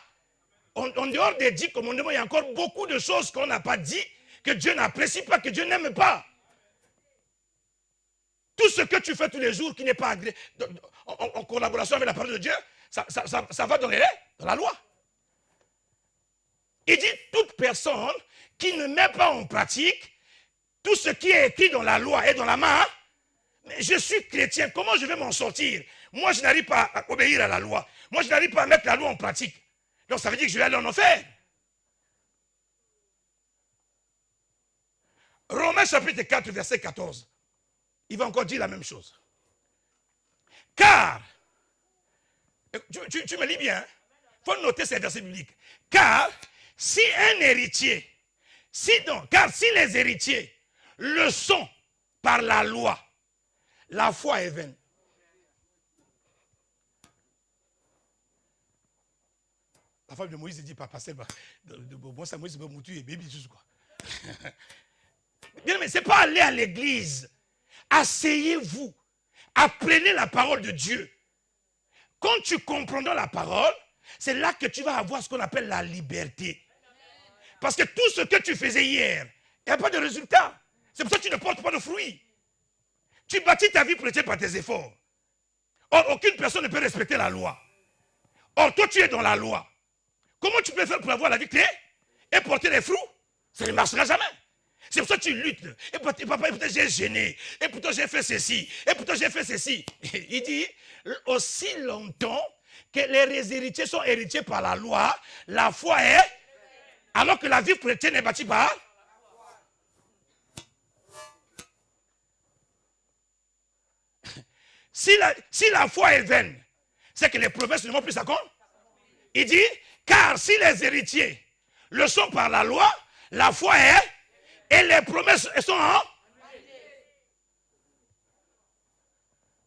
En dehors des 10 commandements, il y a encore beaucoup de choses qu'on n'a pas dit, que Dieu n'apprécie pas, que Dieu n'aime pas. Tout ce que tu fais tous les jours qui n'est pas agréé, en collaboration avec la parole de Dieu, ça va dans la loi. Il dit, toute personne qui ne met pas en pratique tout ce qui est écrit dans la loi et dans la main, Mais je suis chrétien, comment je vais m'en sortir? Moi, je n'arrive pas à obéir à la loi. Moi, je n'arrive pas à mettre la loi en pratique. Donc, ça veut dire que je vais aller en enfer. Romains chapitre 4, verset 14. Il va encore dire la même chose. Car, tu me lis bien, il faut noter ces versets bibliques. Car, si un héritier, car si les héritiers le sont par la loi, la foi est vaine. La femme de Moïse dit, papa, c'est bon, ça Moïse, et bébé, quoi. Bien, mais ce n'est pas aller à l'église. Asseyez-vous. Apprenez la parole de Dieu. Quand tu comprendras la parole, c'est là que tu vas avoir ce qu'on appelle la liberté. Parce que tout ce que tu faisais hier, il n'y a pas de résultat. C'est pour ça que tu ne portes pas de fruits. Tu bâtis ta vie chrétienne par tes efforts. Or, aucune personne ne peut respecter la loi. Or, toi, tu es dans la loi. Comment tu peux faire pour avoir la vie clé et porter les fruits? Ça ne marchera jamais. C'est pour ça que tu luttes. Et papa, peut-être j'ai gêné. Et pourtant j'ai fait ceci. Et pourtant j'ai fait ceci. Il dit, aussi longtemps que les héritiers sont héritiers par la loi, la foi est, alors que la vie chrétienne est bâtie par. Si la foi est vaine, c'est que les promesses ne vont plus s'accomplir. Il dit, car si les héritiers le sont par la loi, la foi est, et les promesses sont en.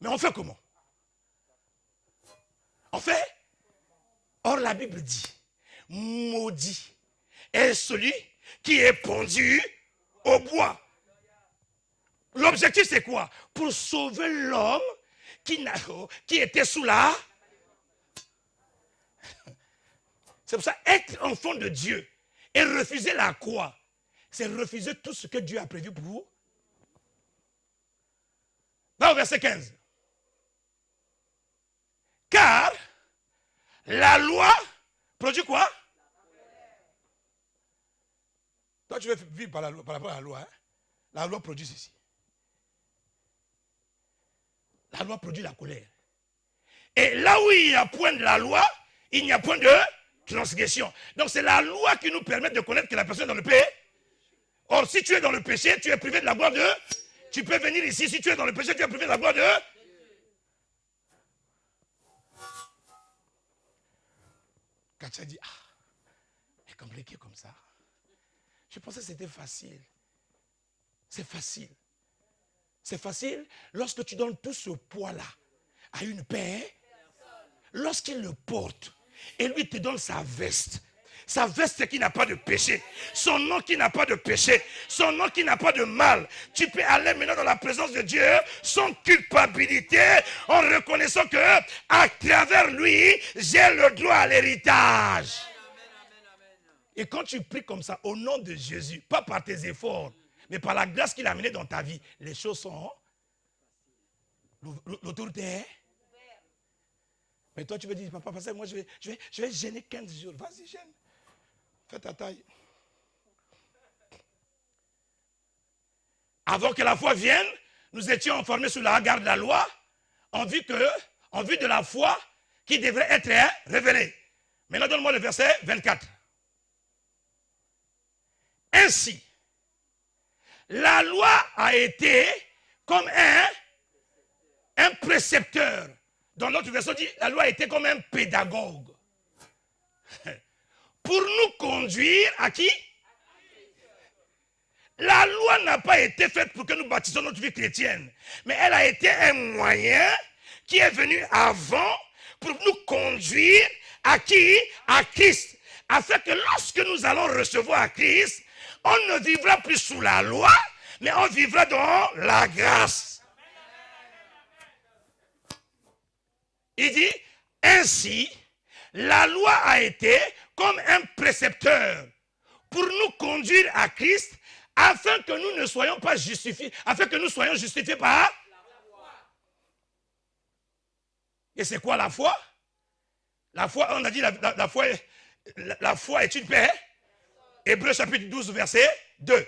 Mais on fait comment? On fait. Or la Bible dit, maudit est celui qui est pendu au bois. L'objectif c'est quoi? Pour sauver l'homme qui était sous la. C'est pour ça, être enfant de Dieu et refuser la croix, c'est refuser tout ce que Dieu a prévu pour vous. Là, au verset 15. Car la loi produit quoi? Toi, tu veux vivre par rapport à la loi. Hein? La loi produit ceci. La loi produit la colère. Et là où il n'y a point de la loi, il n'y a point de transgression. Donc c'est la loi qui nous permet de connaître que la personne est dans le péché. Or, si tu es dans le péché, tu es privé de la gloire de. Tu peux venir ici, si tu es dans le péché, tu es privé de la gloire de. Katia dit, c'est compliqué comme ça. Je pensais que c'était facile. C'est facile. C'est facile lorsque tu donnes tout ce poids-là à une paix. Lorsqu'il le porte et lui te donne sa veste qui n'a pas de péché, son nom qui n'a pas de péché, son nom qui n'a pas de mal. Tu peux aller maintenant dans la présence de Dieu sans culpabilité, en reconnaissant que à travers lui, j'ai le droit à l'héritage. Et quand tu pries comme ça, au nom de Jésus, pas par tes efforts, mais par la grâce qu'il a amenée dans ta vie, les choses sont. L'autorité est. Mais toi, tu veux dire, papa, parce que moi, je vais gêner 15 jours. Vas-y, gêne. Fais ta taille. Avant que la foi vienne, nous étions formés sous la garde de la loi, en vue de la foi qui devrait être révélée. Maintenant, donne-moi le verset 24. Ainsi, la loi a été comme un précepteur. Dans l'autre version dit, la loi a été comme un pédagogue. Pour nous conduire à qui? La loi n'a pas été faite pour que nous bâtissions notre vie chrétienne, mais elle a été un moyen qui est venu avant pour nous conduire à qui? À Christ. Afin que lorsque nous allons recevoir Christ, on ne vivra plus sous la loi, mais on vivra dans la grâce. Il dit, ainsi, la loi a été comme un précepteur pour nous conduire à Christ, afin que nous ne soyons pas justifiés, afin que nous soyons justifiés par la foi. Et c'est quoi la foi? La foi, on a dit la foi est une paix. Hébreux chapitre 12, verset 2.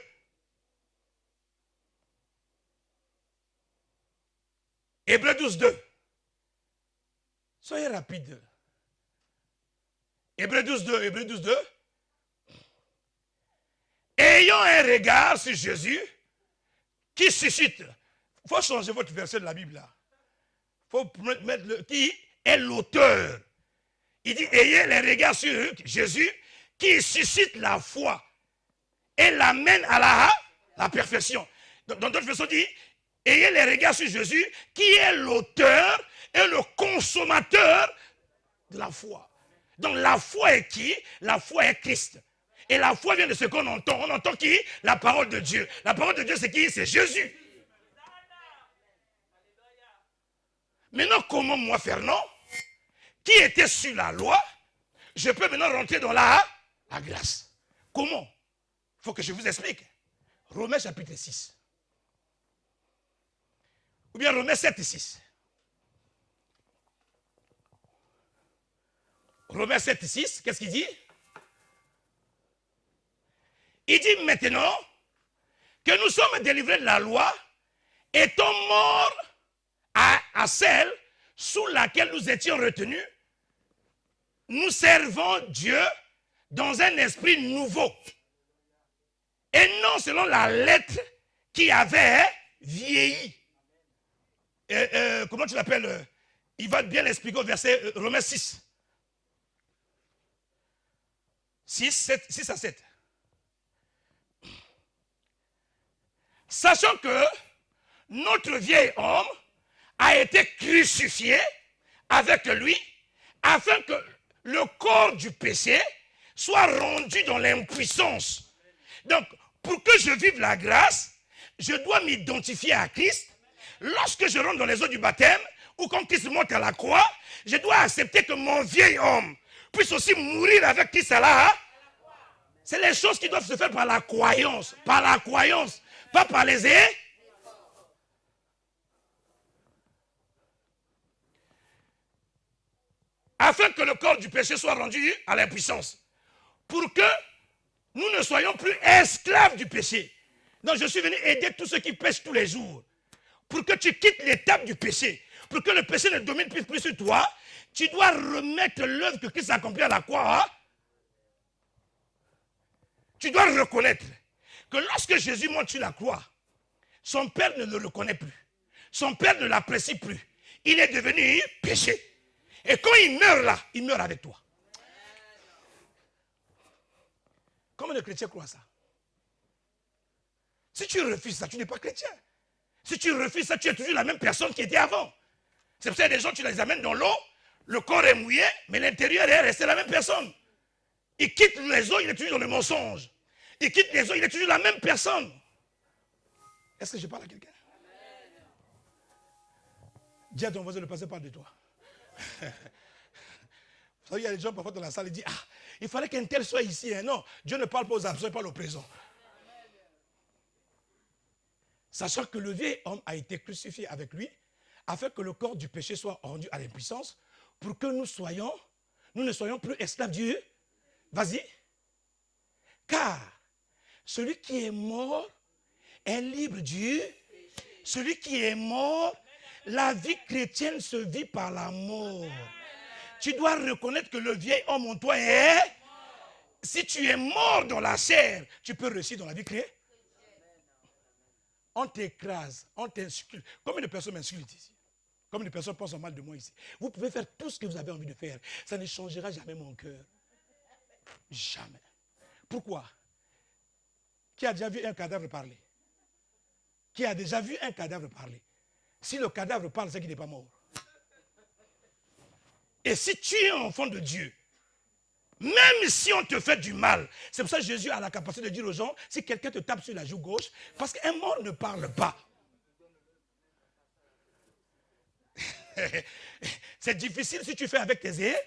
Hébreux 12, 2. Soyez rapide. Hébreux 12, 2. Hébreux 12, 2. Ayant un regard sur Jésus qui suscite. Il faut changer votre verset de la Bible là. Il faut mettre qui est l'auteur. Il dit, ayez les regards sur Jésus qui suscite la foi et l'amène à la perfection. Dans d'autres versions, dit, ayez les regards sur Jésus qui est l'auteur et le consommateur de la foi. Donc la foi est qui? La foi est Christ. Et la foi vient de ce qu'on entend. On entend qui? La parole de Dieu. La parole de Dieu, c'est qui? C'est Jésus. Maintenant, comment moi, Fernand, qui était sur la loi, je peux maintenant rentrer dans la grâce? Comment? Il faut que je vous explique. Romains chapitre 6. Ou bien Romains 7 et 6. Romains 7 et 6, qu'est-ce qu'il dit? Il dit maintenant que nous sommes délivrés de la loi, étant morts à celle sous laquelle nous étions retenus, nous servons Dieu dans un esprit nouveau. Et non selon la lettre qui avait vieilli. Comment tu l'appelles? Il va bien l'expliquer au verset Romains 6. 6 à 7. Sachant que notre vieil homme a été crucifié avec lui, afin que le corps du péché soit rendu dans l'impuissance. Donc, pour que je vive la grâce, je dois m'identifier à Christ. Lorsque je rentre dans les eaux du baptême, ou quand Christ monte à la croix, je dois accepter que mon vieil homme puisse aussi mourir avec Christ à la. C'est les choses qui doivent se faire par la croyance. Par la croyance. Pas par les efforts. Afin que le corps du péché soit rendu à l'impuissance. Pour que nous ne soyons plus esclaves du péché. Donc je suis venu aider tous ceux qui pêchent tous les jours. Pour que tu quittes l'étape du péché. Pour que le péché ne domine plus sur toi, tu dois remettre l'œuvre que Christ a accomplie à la croix. Hein? Tu dois reconnaître que lorsque Jésus monte sur la croix, son Père ne le reconnaît plus. Son Père ne l'apprécie plus. Il est devenu péché. Et quand il meurt là, il meurt avec toi. Comment les chrétiens croient ça? Si tu refuses ça, tu n'es pas chrétien. Si tu refuses ça, tu es toujours la même personne qui était avant. C'est pour ça que les gens, tu les amènes dans l'eau, le corps est mouillé, mais l'intérieur est resté la même personne. Il quitte les eaux, il est toujours dans le mensonge. Il quitte les eaux, il est toujours la même personne. Est-ce que je parle à quelqu'un? Dis à ton voisin de passer par de toi. Vous savez, il y a des gens parfois dans la salle, ils disent, ah, il fallait qu'un tel soit ici. Hein. Non, Dieu ne parle pas aux absents, il parle aux présents. Sachant que le vieil homme a été crucifié avec lui, afin que le corps du péché soit rendu à l'impuissance, pour que nous ne soyons plus esclaves de Dieu. Vas-y. Car celui qui est mort est libre du péché. Celui qui est mort, la vie chrétienne se vit par la mort. Tu dois reconnaître que le vieil homme en toi est. Si tu es mort dans la chair, tu peux réussir dans la vie chrétienne. On t'écrase, on t'insulte. Combien de personnes m'insultent ici? Combien de personnes pensent en mal de moi ici? Vous pouvez faire tout ce que vous avez envie de faire. Ça ne changera jamais mon cœur. Jamais. Pourquoi? Qui a déjà vu un cadavre parler? Qui a déjà vu un cadavre parler? Si le cadavre parle, c'est qu'il n'est pas mort. Et si tu es enfant de Dieu, même si on te fait du mal, c'est pour ça que Jésus a la capacité de dire aux gens, si quelqu'un te tape sur la joue gauche, parce qu'un mort ne parle pas. C'est difficile si tu fais avec tes ailes,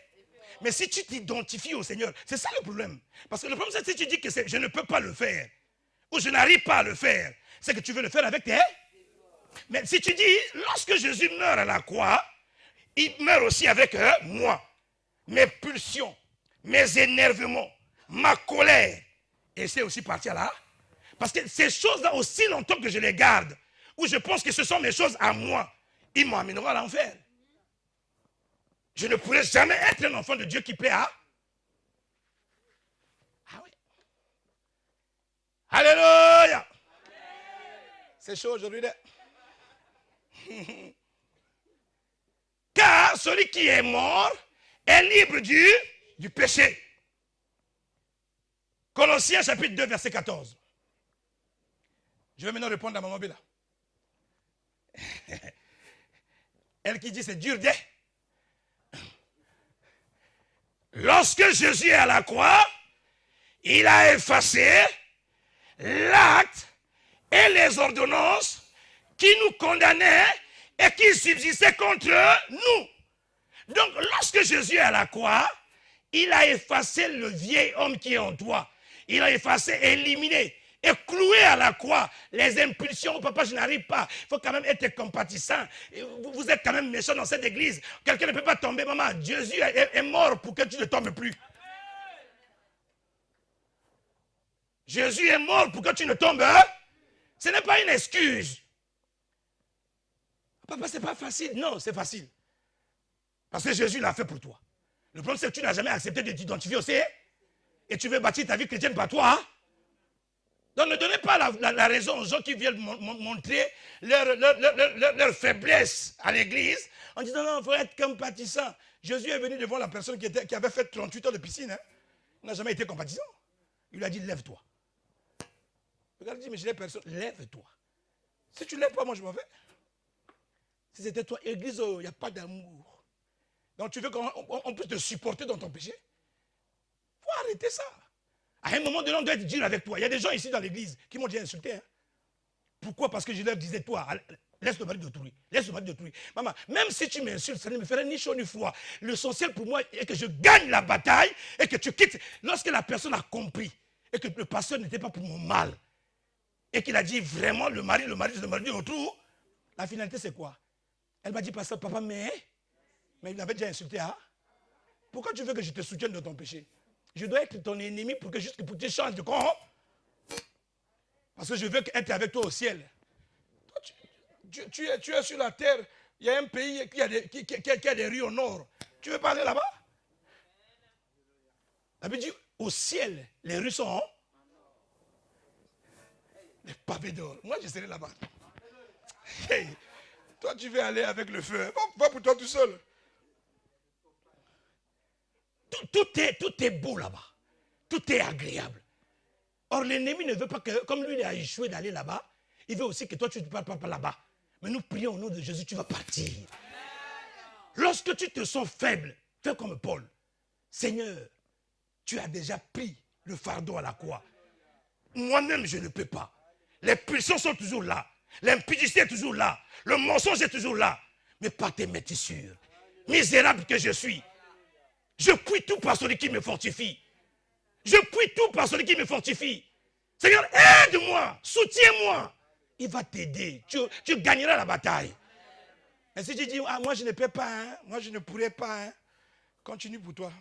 mais si tu t'identifies au Seigneur, c'est ça le problème. Parce que le problème, c'est que si tu dis que je ne peux pas le faire, ou je n'arrive pas à le faire, c'est que tu veux le faire avec tes ailes. Mais si tu dis, lorsque Jésus meurt à la croix, il meurt aussi avec moi, mes pulsions, mes énervements, ma colère. Et c'est aussi parti à là. Parce que ces choses-là, aussi longtemps que je les garde, où je pense que ce sont mes choses à moi, ils m'emmèneront à l'enfer. Je ne pourrai jamais être un enfant de Dieu qui plaît à... Ah oui. Alléluia. C'est chaud aujourd'hui. Car celui qui est mort est libre du péché. Colossiens chapitre 2, verset 14. Je vais maintenant répondre à Maman Bella. Elle qui dit c'est dur de... Lorsque Jésus est à la croix, il a effacé l'acte et les ordonnances qui nous condamnaient et qui subsistaient contre nous. Donc, lorsque Jésus est à la croix, il a effacé le vieil homme qui est en toi. Il a effacé, éliminé et cloué à la croix les impulsions. Papa, je n'arrive pas. Il faut quand même être compatissant. Vous êtes quand même méchant dans cette église. Quelqu'un ne peut pas tomber. Maman, Jésus est mort pour que tu ne tombes plus. Jésus est mort pour que tu ne tombes. Ce n'est pas une excuse. Papa, ce n'est pas facile. Non, c'est facile. Parce que Jésus l'a fait pour toi. Le problème, c'est que tu n'as jamais accepté de t'identifier aussi. Et tu veux bâtir ta vie chrétienne par toi. Donc ne donnez pas la raison aux gens qui viennent montrer leur faiblesse à l'église en disant non, il faut être compatissant. Jésus est venu devant la personne qui avait fait 38 ans de piscine. Hein. Il n'a jamais été compatissant. Il lui a dit lève-toi. Regarde, il dit mais je n'ai personne. Lève-toi. Si tu ne lèves pas, moi je m'en vais. Si c'était toi, église, il n'y a pas d'amour. Donc tu veux qu'on puisse te supporter dans ton péché? Il faut arrêter ça. À un moment donné, on doit être dur avec toi. Il y a des gens ici dans l'église qui m'ont déjà insulté. Hein. Pourquoi? Parce que je leur disais, toi, laisse le mari d'autrui. Laisse le mari d'autrui. Maman, même si tu m'insultes, ça ne me ferait ni chaud ni froid. L'essentiel pour moi est que je gagne la bataille et que tu quittes. Lorsque la personne a compris et que le pasteur n'était pas pour mon mal et qu'il a dit vraiment le mari autour, la finalité c'est quoi? Elle m'a dit, pasteur, papa, mais il avait déjà insulté. Hein? Pourquoi tu veux que je te soutienne dans ton péché? Je dois être ton ennemi pour que juste pour que tu changes de corps. Parce que je veux être avec toi au ciel. Toi, tu es sur la terre. Il y a un pays qui a des rues au nord. Tu veux pas aller là-bas? La Bible dit, au ciel, les rues sont les pavés d'or. Moi, je serai là-bas. Hey, toi, tu veux aller avec le feu. Va pour toi tout seul. Tout est beau là-bas. Tout est agréable. Or, l'ennemi ne veut pas que, comme lui il a échoué d'aller là-bas, il veut aussi que toi tu ne parles pas là-bas. Mais nous prions au nom de Jésus, tu vas partir. Lorsque tu te sens faible, fais comme Paul. Seigneur, tu as déjà pris le fardeau à la croix. Moi-même, je ne peux pas. Les pulsions sont toujours là. L'impudicité est toujours là. Le mensonge est toujours là. Mais par tes métissures, misérable que je suis, je puis tout par celui qui me fortifie. Je puis tout par celui qui me fortifie. Seigneur, aide-moi, soutiens-moi. Il va t'aider. Tu gagneras la bataille. Mais si tu dis, ah, moi je ne peux pas, hein, moi je ne pourrais pas, hein, continue pour toi.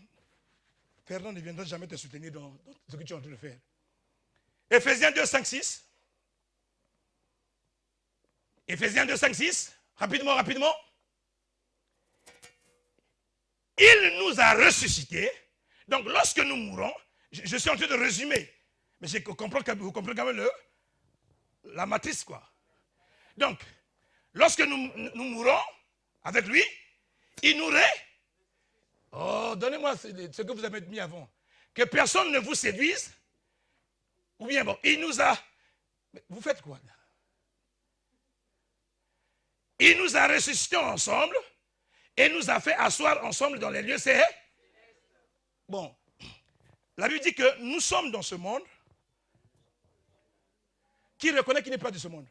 Fernand ne viendra jamais te soutenir dans ce que tu es en train de faire. Ephésiens 2, 5, 6. Ephésiens 2, 5, 6. Rapidement. Il nous a ressuscités. Donc lorsque nous mourons, je suis en train de résumer. Mais vous comprenez quand même la matrice, quoi. Donc, lorsque nous mourons avec lui, il nous Oh, donnez-moi ce que vous avez mis avant. Que personne ne vous séduise. Ou bien, bon, il nous a... Mais vous faites quoi là? Il nous a ressuscités ensemble et nous a fait asseoir ensemble dans les lieux. C'est... Bon, la Bible dit que nous sommes dans ce monde. Qui reconnaît qu'il n'est pas de ce monde?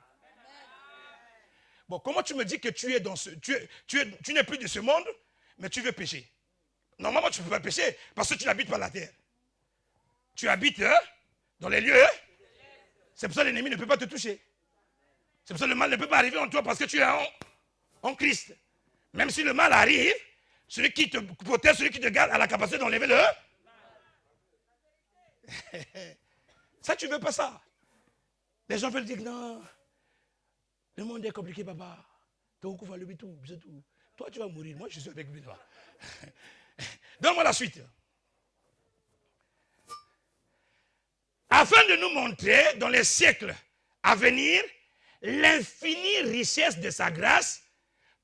Bon, comment tu me dis que tu es dans ce... Tu n'es plus de ce monde, mais tu veux pécher? Normalement, tu ne peux pas pécher parce que tu n'habites pas la terre. Tu habites dans les lieux. C'est pour ça que l'ennemi ne peut pas te toucher. C'est pour ça que le mal ne peut pas arriver en toi parce que tu es en Christ. Même si le mal arrive, celui qui te protège, celui qui te garde a la capacité d'enlever le... Ça, tu ne veux pas ça. Les gens veulent dire non, le monde est compliqué, papa. Toi, tu vas mourir. Moi, je suis avec lui. Donne-moi la suite. Afin de nous montrer dans les siècles à venir l'infinie richesse de sa grâce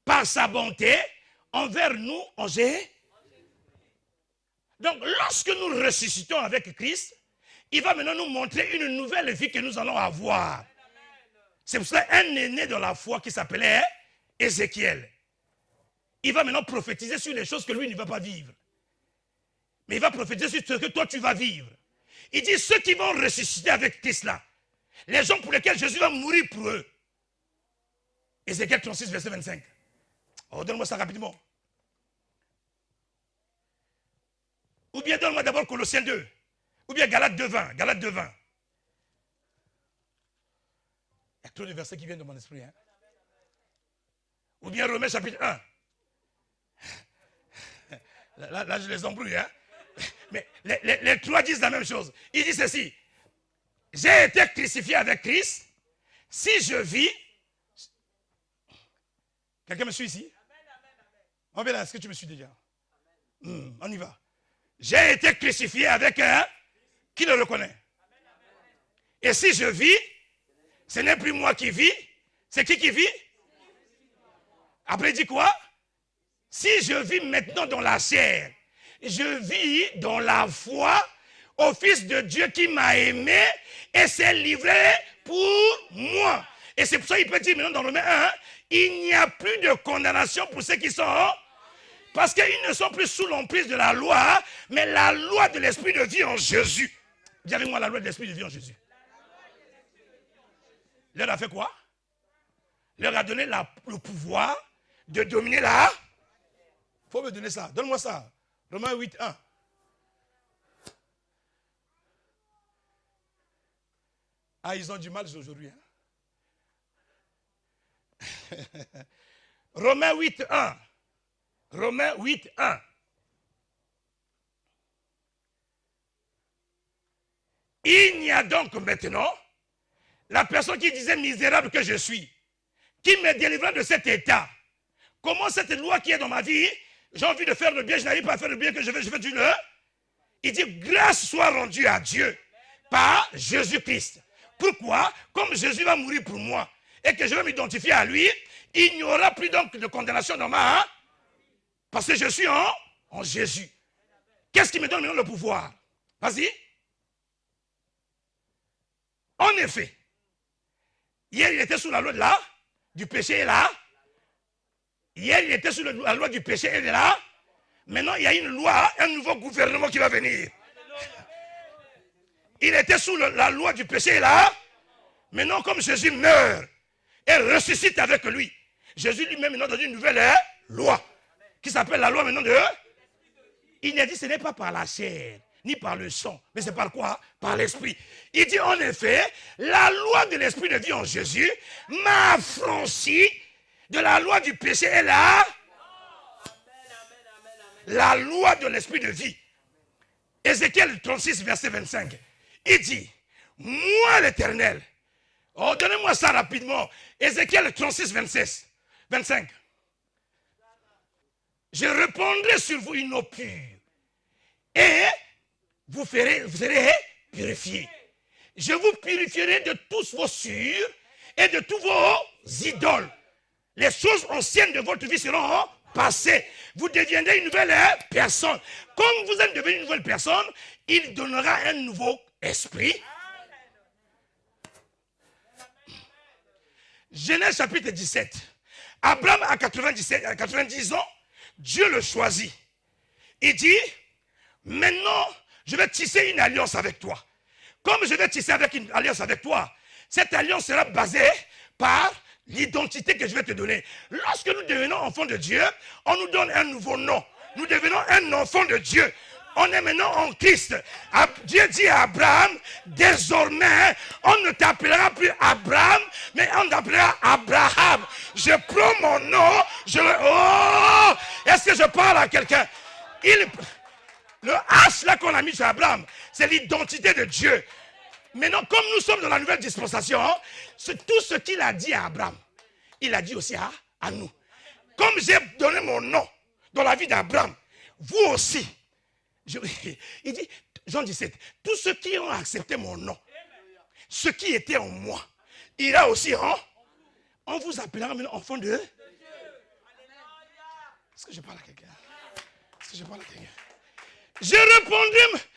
par sa bonté envers nous en Jésus. Donc, lorsque nous ressuscitons avec Christ, il va maintenant nous montrer une nouvelle vie que nous allons avoir. C'est pour cela un aîné de la foi qui s'appelait Ézéchiel. Il va maintenant prophétiser sur les choses que lui ne va pas vivre. Mais il va prophétiser sur ce que toi tu vas vivre. Il dit ceux qui vont ressusciter avec Christ là, les gens pour lesquels Jésus va mourir pour eux. Ézéchiel 36, verset 25. Oh, donne-moi ça rapidement. Ou bien donne-moi d'abord Colossiens 2. Ou bien Galates 2.20. Galates 2.20. Il y a trop de versets qui viennent de mon esprit. Hein? Ou bien Romains chapitre 1. Là, je les embrouille. Hein? Mais les trois disent la même chose. Ils disent ceci. J'ai été crucifié avec Christ. Si je vis... Quelqu'un me suit ici? On va là, est-ce que tu me suis déjà? On y va. J'ai été crucifié avec un... Qui le reconnaît? Et si je vis, ce n'est plus moi qui vis. C'est qui vit? Après, il dit quoi? Si je vis maintenant dans la chair, je vis dans la foi au Fils de Dieu qui m'a aimé et s'est livré pour moi. Et c'est pour ça qu'il peut dire maintenant dans Romains 1, il n'y a plus de condamnation pour ceux qui sont... Parce qu'ils ne sont plus sous l'emprise de la loi, mais la loi de l'esprit de vie en Jésus. Dis avec moi la loi de l'esprit de vie en Jésus. Leur a fait quoi? Leur a donné le pouvoir de dominer la... Il faut me donner ça. Donne-moi ça. Romains 8, 1. Ah, ils ont du mal aujourd'hui. Hein? Romains 8, 1. Romains 8, 1. Il n'y a donc maintenant la personne qui disait misérable que je suis, qui me délivra de cet état. Comment cette loi qui est dans ma vie, j'ai envie de faire le bien, je n'arrive pas à faire le bien que je fais du le. Il dit grâce soit rendue à Dieu par Jésus-Christ. Pourquoi? Comme Jésus va mourir pour moi et que je vais m'identifier à lui, il n'y aura plus donc de condamnation dans ma... Parce que je suis en Jésus. Qu'est-ce qui me donne maintenant le pouvoir? Vas-y. En effet, hier il était sous la loi de là, du péché et là. Hier il était sous la loi du péché et de là. Maintenant il y a une loi, un nouveau gouvernement qui va venir. Il était sous la loi du péché et là. Maintenant comme Jésus meurt et ressuscite avec lui, Jésus lui-même maintenant dans une nouvelle loi. Qui s'appelle la loi maintenant de... Il a dit ce n'est pas par la chair, ni par le sang, mais c'est par quoi? Par l'esprit. Il dit en effet, la loi de l'esprit de vie en Jésus m'a affranchi de la loi du péché et là. La loi de l'esprit de vie. Ézéchiel 36, verset 25. Il dit, moi l'Éternel. Oh, donnez-moi ça rapidement. Ézéchiel 36, 25. Je répandrai sur vous une eau pure et vous serez purifiés. Je vous purifierai de tous vos souillures et de tous vos idoles. Les choses anciennes de votre vie seront passées. Vous deviendrez une nouvelle personne. Comme vous êtes devenu une nouvelle personne, il donnera un nouveau esprit. Genèse chapitre 17. Abraham a 90 ans. Dieu le choisit. Il dit, maintenant, je vais tisser une alliance avec toi. Comme je vais tisser une alliance avec toi, cette alliance sera basée par l'identité que je vais te donner. Lorsque nous devenons enfants de Dieu, on nous donne un nouveau nom. Nous devenons un enfant de Dieu. On est maintenant en Christ. Dieu dit à Abraham, désormais, on ne t'appellera plus Abraham, mais on t'appellera Abraham. Je prends mon nom, oh, est-ce que je parle à quelqu'un? Le H là qu'on a mis sur Abraham, c'est l'identité de Dieu. Maintenant, comme nous sommes dans la nouvelle dispensation, c'est tout ce qu'il a dit à Abraham, il a dit aussi à à nous. Comme j'ai donné mon nom dans la vie d'Abraham, vous aussi. Il dit, Jean 17, tous ceux qui ont accepté mon nom, ce qui était en moi, ira aussi en... On vous appellera maintenant enfant de... Est-ce que je parle à quelqu'un? Est-ce que je parle à quelqu'un? Je répondrai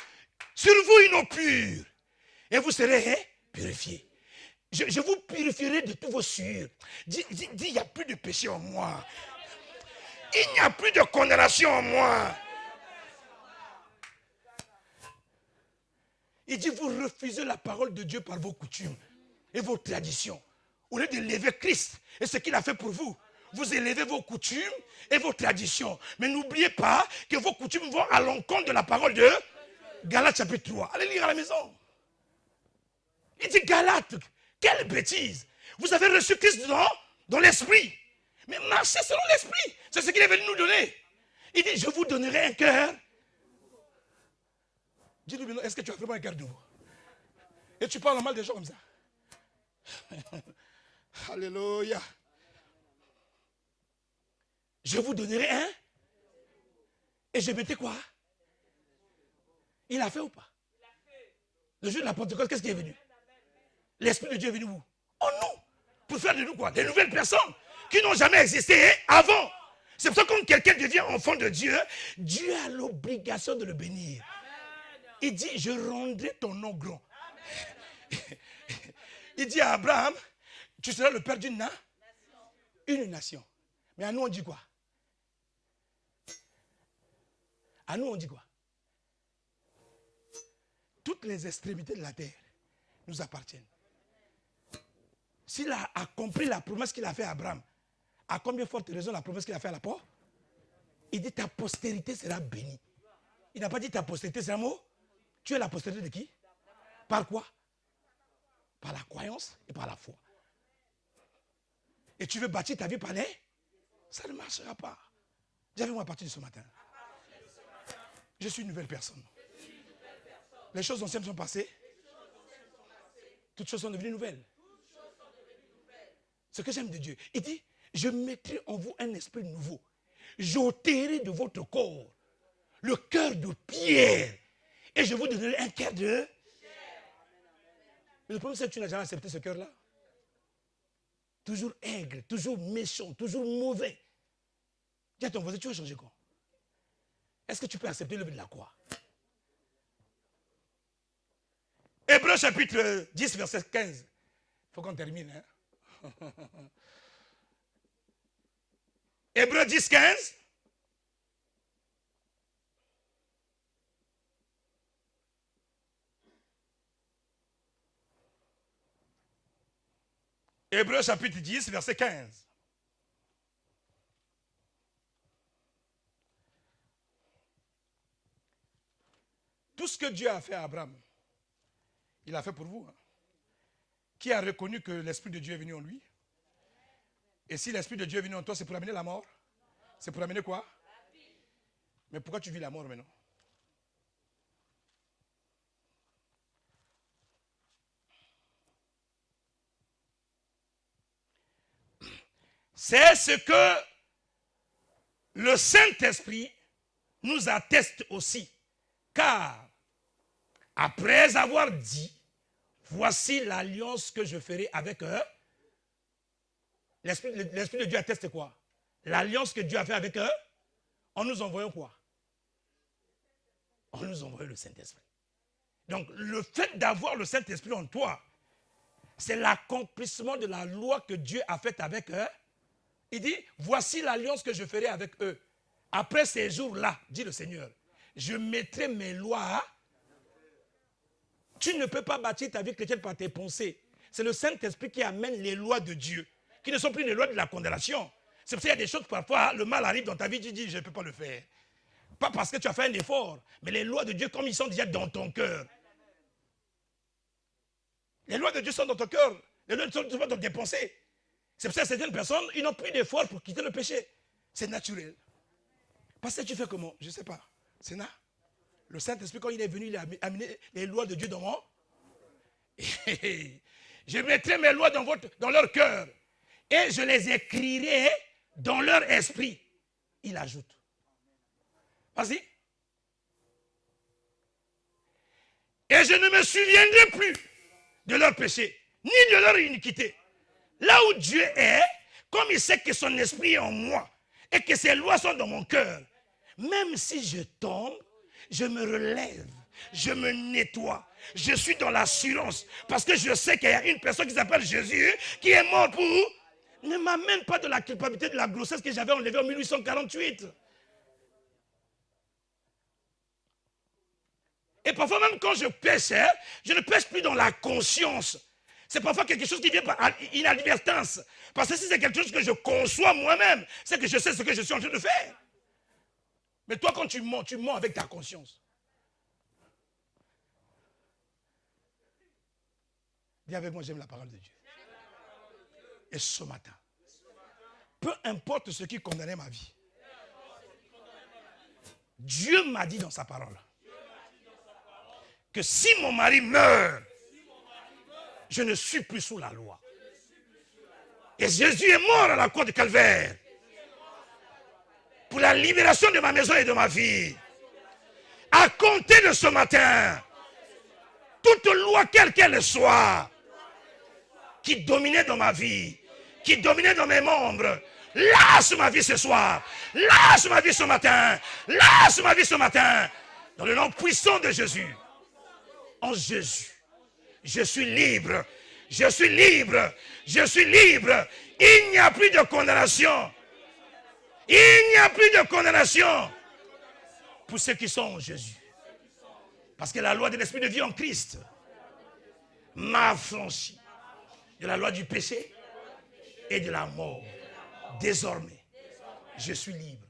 sur vous une eau pure, et vous serez purifiés. Je vous purifierai de tous vos souillures. Dis, il n'y a plus de péché en moi. Il n'y a plus de condamnation en moi. Il dit, vous refusez la parole de Dieu par vos coutumes et vos traditions. Au lieu d'élever Christ et ce qu'il a fait pour vous, vous élevez vos coutumes et vos traditions. Mais n'oubliez pas que vos coutumes vont à l'encontre de la parole de Galates chapitre 3. Allez lire à la maison. Il dit, Galates, quelle bêtise. Vous avez reçu Christ dans l'esprit. Mais marchez selon l'esprit. C'est ce qu'il est venu nous donner. Il dit, je vous donnerai un cœur. Dis-lui, est-ce que tu as vraiment un cœur nouveau? Et tu parles mal des gens comme ça. Alléluia. Je vous donnerai un. Et je mettais quoi? Il a fait ou pas? Le jour de la Pentecôte, qu'est-ce qui est venu? L'Esprit de Dieu est venu où? En nous. Pour faire de nous quoi? Des nouvelles personnes qui n'ont jamais existé avant. C'est pour ça que quand quelqu'un devient enfant de Dieu, Dieu a l'obligation de le bénir. Il dit, je rendrai ton nom grand. Il dit à Abraham, tu seras le père d'une nation. Une nation. Mais à nous on dit quoi? À nous on dit quoi? Toutes les extrémités de la terre nous appartiennent. S'il a accompli la promesse qu'il a faite à Abraham, à combien forte raison la promesse qu'il a faite à la porte? Il dit ta postérité sera bénie. Il n'a pas dit ta postérité sera mot. Tu es la postérité de qui? Par quoi? Par la croyance et par la foi. Et tu veux bâtir ta vie par les? Ça ne marchera pas. Dis avec moi à partir de ce matin. Je suis une nouvelle personne. Les choses anciennes sont passées. Toutes choses sont devenues nouvelles. Ce que j'aime de Dieu. Il dit, je mettrai en vous un esprit nouveau. J'ôterai de votre corps le cœur de pierre. Et je vous donnerai un cœur de... Mais le problème c'est que tu n'as jamais accepté ce cœur-là. Toujours aigre, toujours méchant, toujours mauvais. Dis à ton voisin, tu veux changer quoi? Est-ce que tu peux accepter le but de la croix? Hébreux chapitre 10, verset 15. Il faut qu'on termine. Hein? Hébreux 10, 15. Hébreux chapitre 10, verset 15. Tout ce que Dieu a fait à Abraham, il a fait pour vous. Hein. Qui a reconnu que l'Esprit de Dieu est venu en lui? Et si l'Esprit de Dieu est venu en toi, c'est pour amener la mort? C'est pour amener quoi? Mais pourquoi tu vis la mort maintenant? C'est ce que le Saint-Esprit nous atteste aussi. Car, après avoir dit, voici l'alliance que je ferai avec eux, l'Esprit de Dieu atteste quoi? L'alliance que Dieu a fait avec eux, en nous envoyant quoi? En nous envoyant le Saint-Esprit. Donc, le fait d'avoir le Saint-Esprit en toi, c'est l'accomplissement de la loi que Dieu a faite avec eux. Il dit, voici l'alliance que je ferai avec eux. Après ces jours-là, dit le Seigneur, je mettrai mes lois. Tu ne peux pas bâtir ta vie chrétienne par tes pensées. C'est le Saint-Esprit qui amène les lois de Dieu, qui ne sont plus les lois de la condamnation. C'est pour ça qu'il y a des choses, parfois, le mal arrive dans ta vie, tu dis, je ne peux pas le faire. Pas parce que tu as fait un effort, mais les lois de Dieu, comme ils sont déjà dans ton cœur. Les lois de Dieu sont dans ton cœur. Les lois de Dieu sont dans tes pensées. C'est pour ça que certaines personnes, ils n'ont plus d'effort pour quitter le péché. C'est naturel. Parce que tu fais comment? Je ne sais pas. C'est là. Le Saint-Esprit, quand il est venu, il a amené les lois de Dieu dans moi. Je mettrai mes lois dans leur cœur. Et je les écrirai dans leur esprit, il ajoute. Vas-y. Et je ne me souviendrai plus de leur péché, ni de leur iniquité. Là où Dieu est, comme il sait que son esprit est en moi et que ses lois sont dans mon cœur, même si je tombe, je me relève, je me nettoie. Je suis dans l'assurance parce que je sais qu'il y a une personne qui s'appelle Jésus qui est mort pour... Ne m'amène pas de la culpabilité de la grossesse que j'avais enlevée en 1848. Et parfois même quand je pêche, je ne pêche plus dans la conscience. C'est parfois quelque chose qui vient par inadvertance. Parce que si c'est quelque chose que je conçois moi-même, c'est que je sais ce que je suis en train de faire. Mais toi, quand tu mens avec ta conscience. Dis avec moi, j'aime la parole de Dieu. Et ce matin, peu importe ce qui condamnait ma vie, Dieu m'a dit dans sa parole que si mon mari meurt, je ne suis plus sous la loi. Et Jésus est mort à la croix de Calvaire pour la libération de ma maison et de ma vie. À compter de ce matin, toute loi, quelle qu'elle soit, qui dominait dans ma vie, qui dominait dans mes membres, lâche ma vie ce soir, lâche ma vie ce matin, lâche ma vie ce matin, dans le nom puissant de Jésus. En Jésus, je suis libre, je suis libre, je suis libre. Il n'y a plus de condamnation. Il n'y a plus de condamnation pour ceux qui sont en Jésus. Parce que la loi de l'esprit de vie en Christ m'a affranchi de la loi du péché et de la mort. Désormais, je suis libre.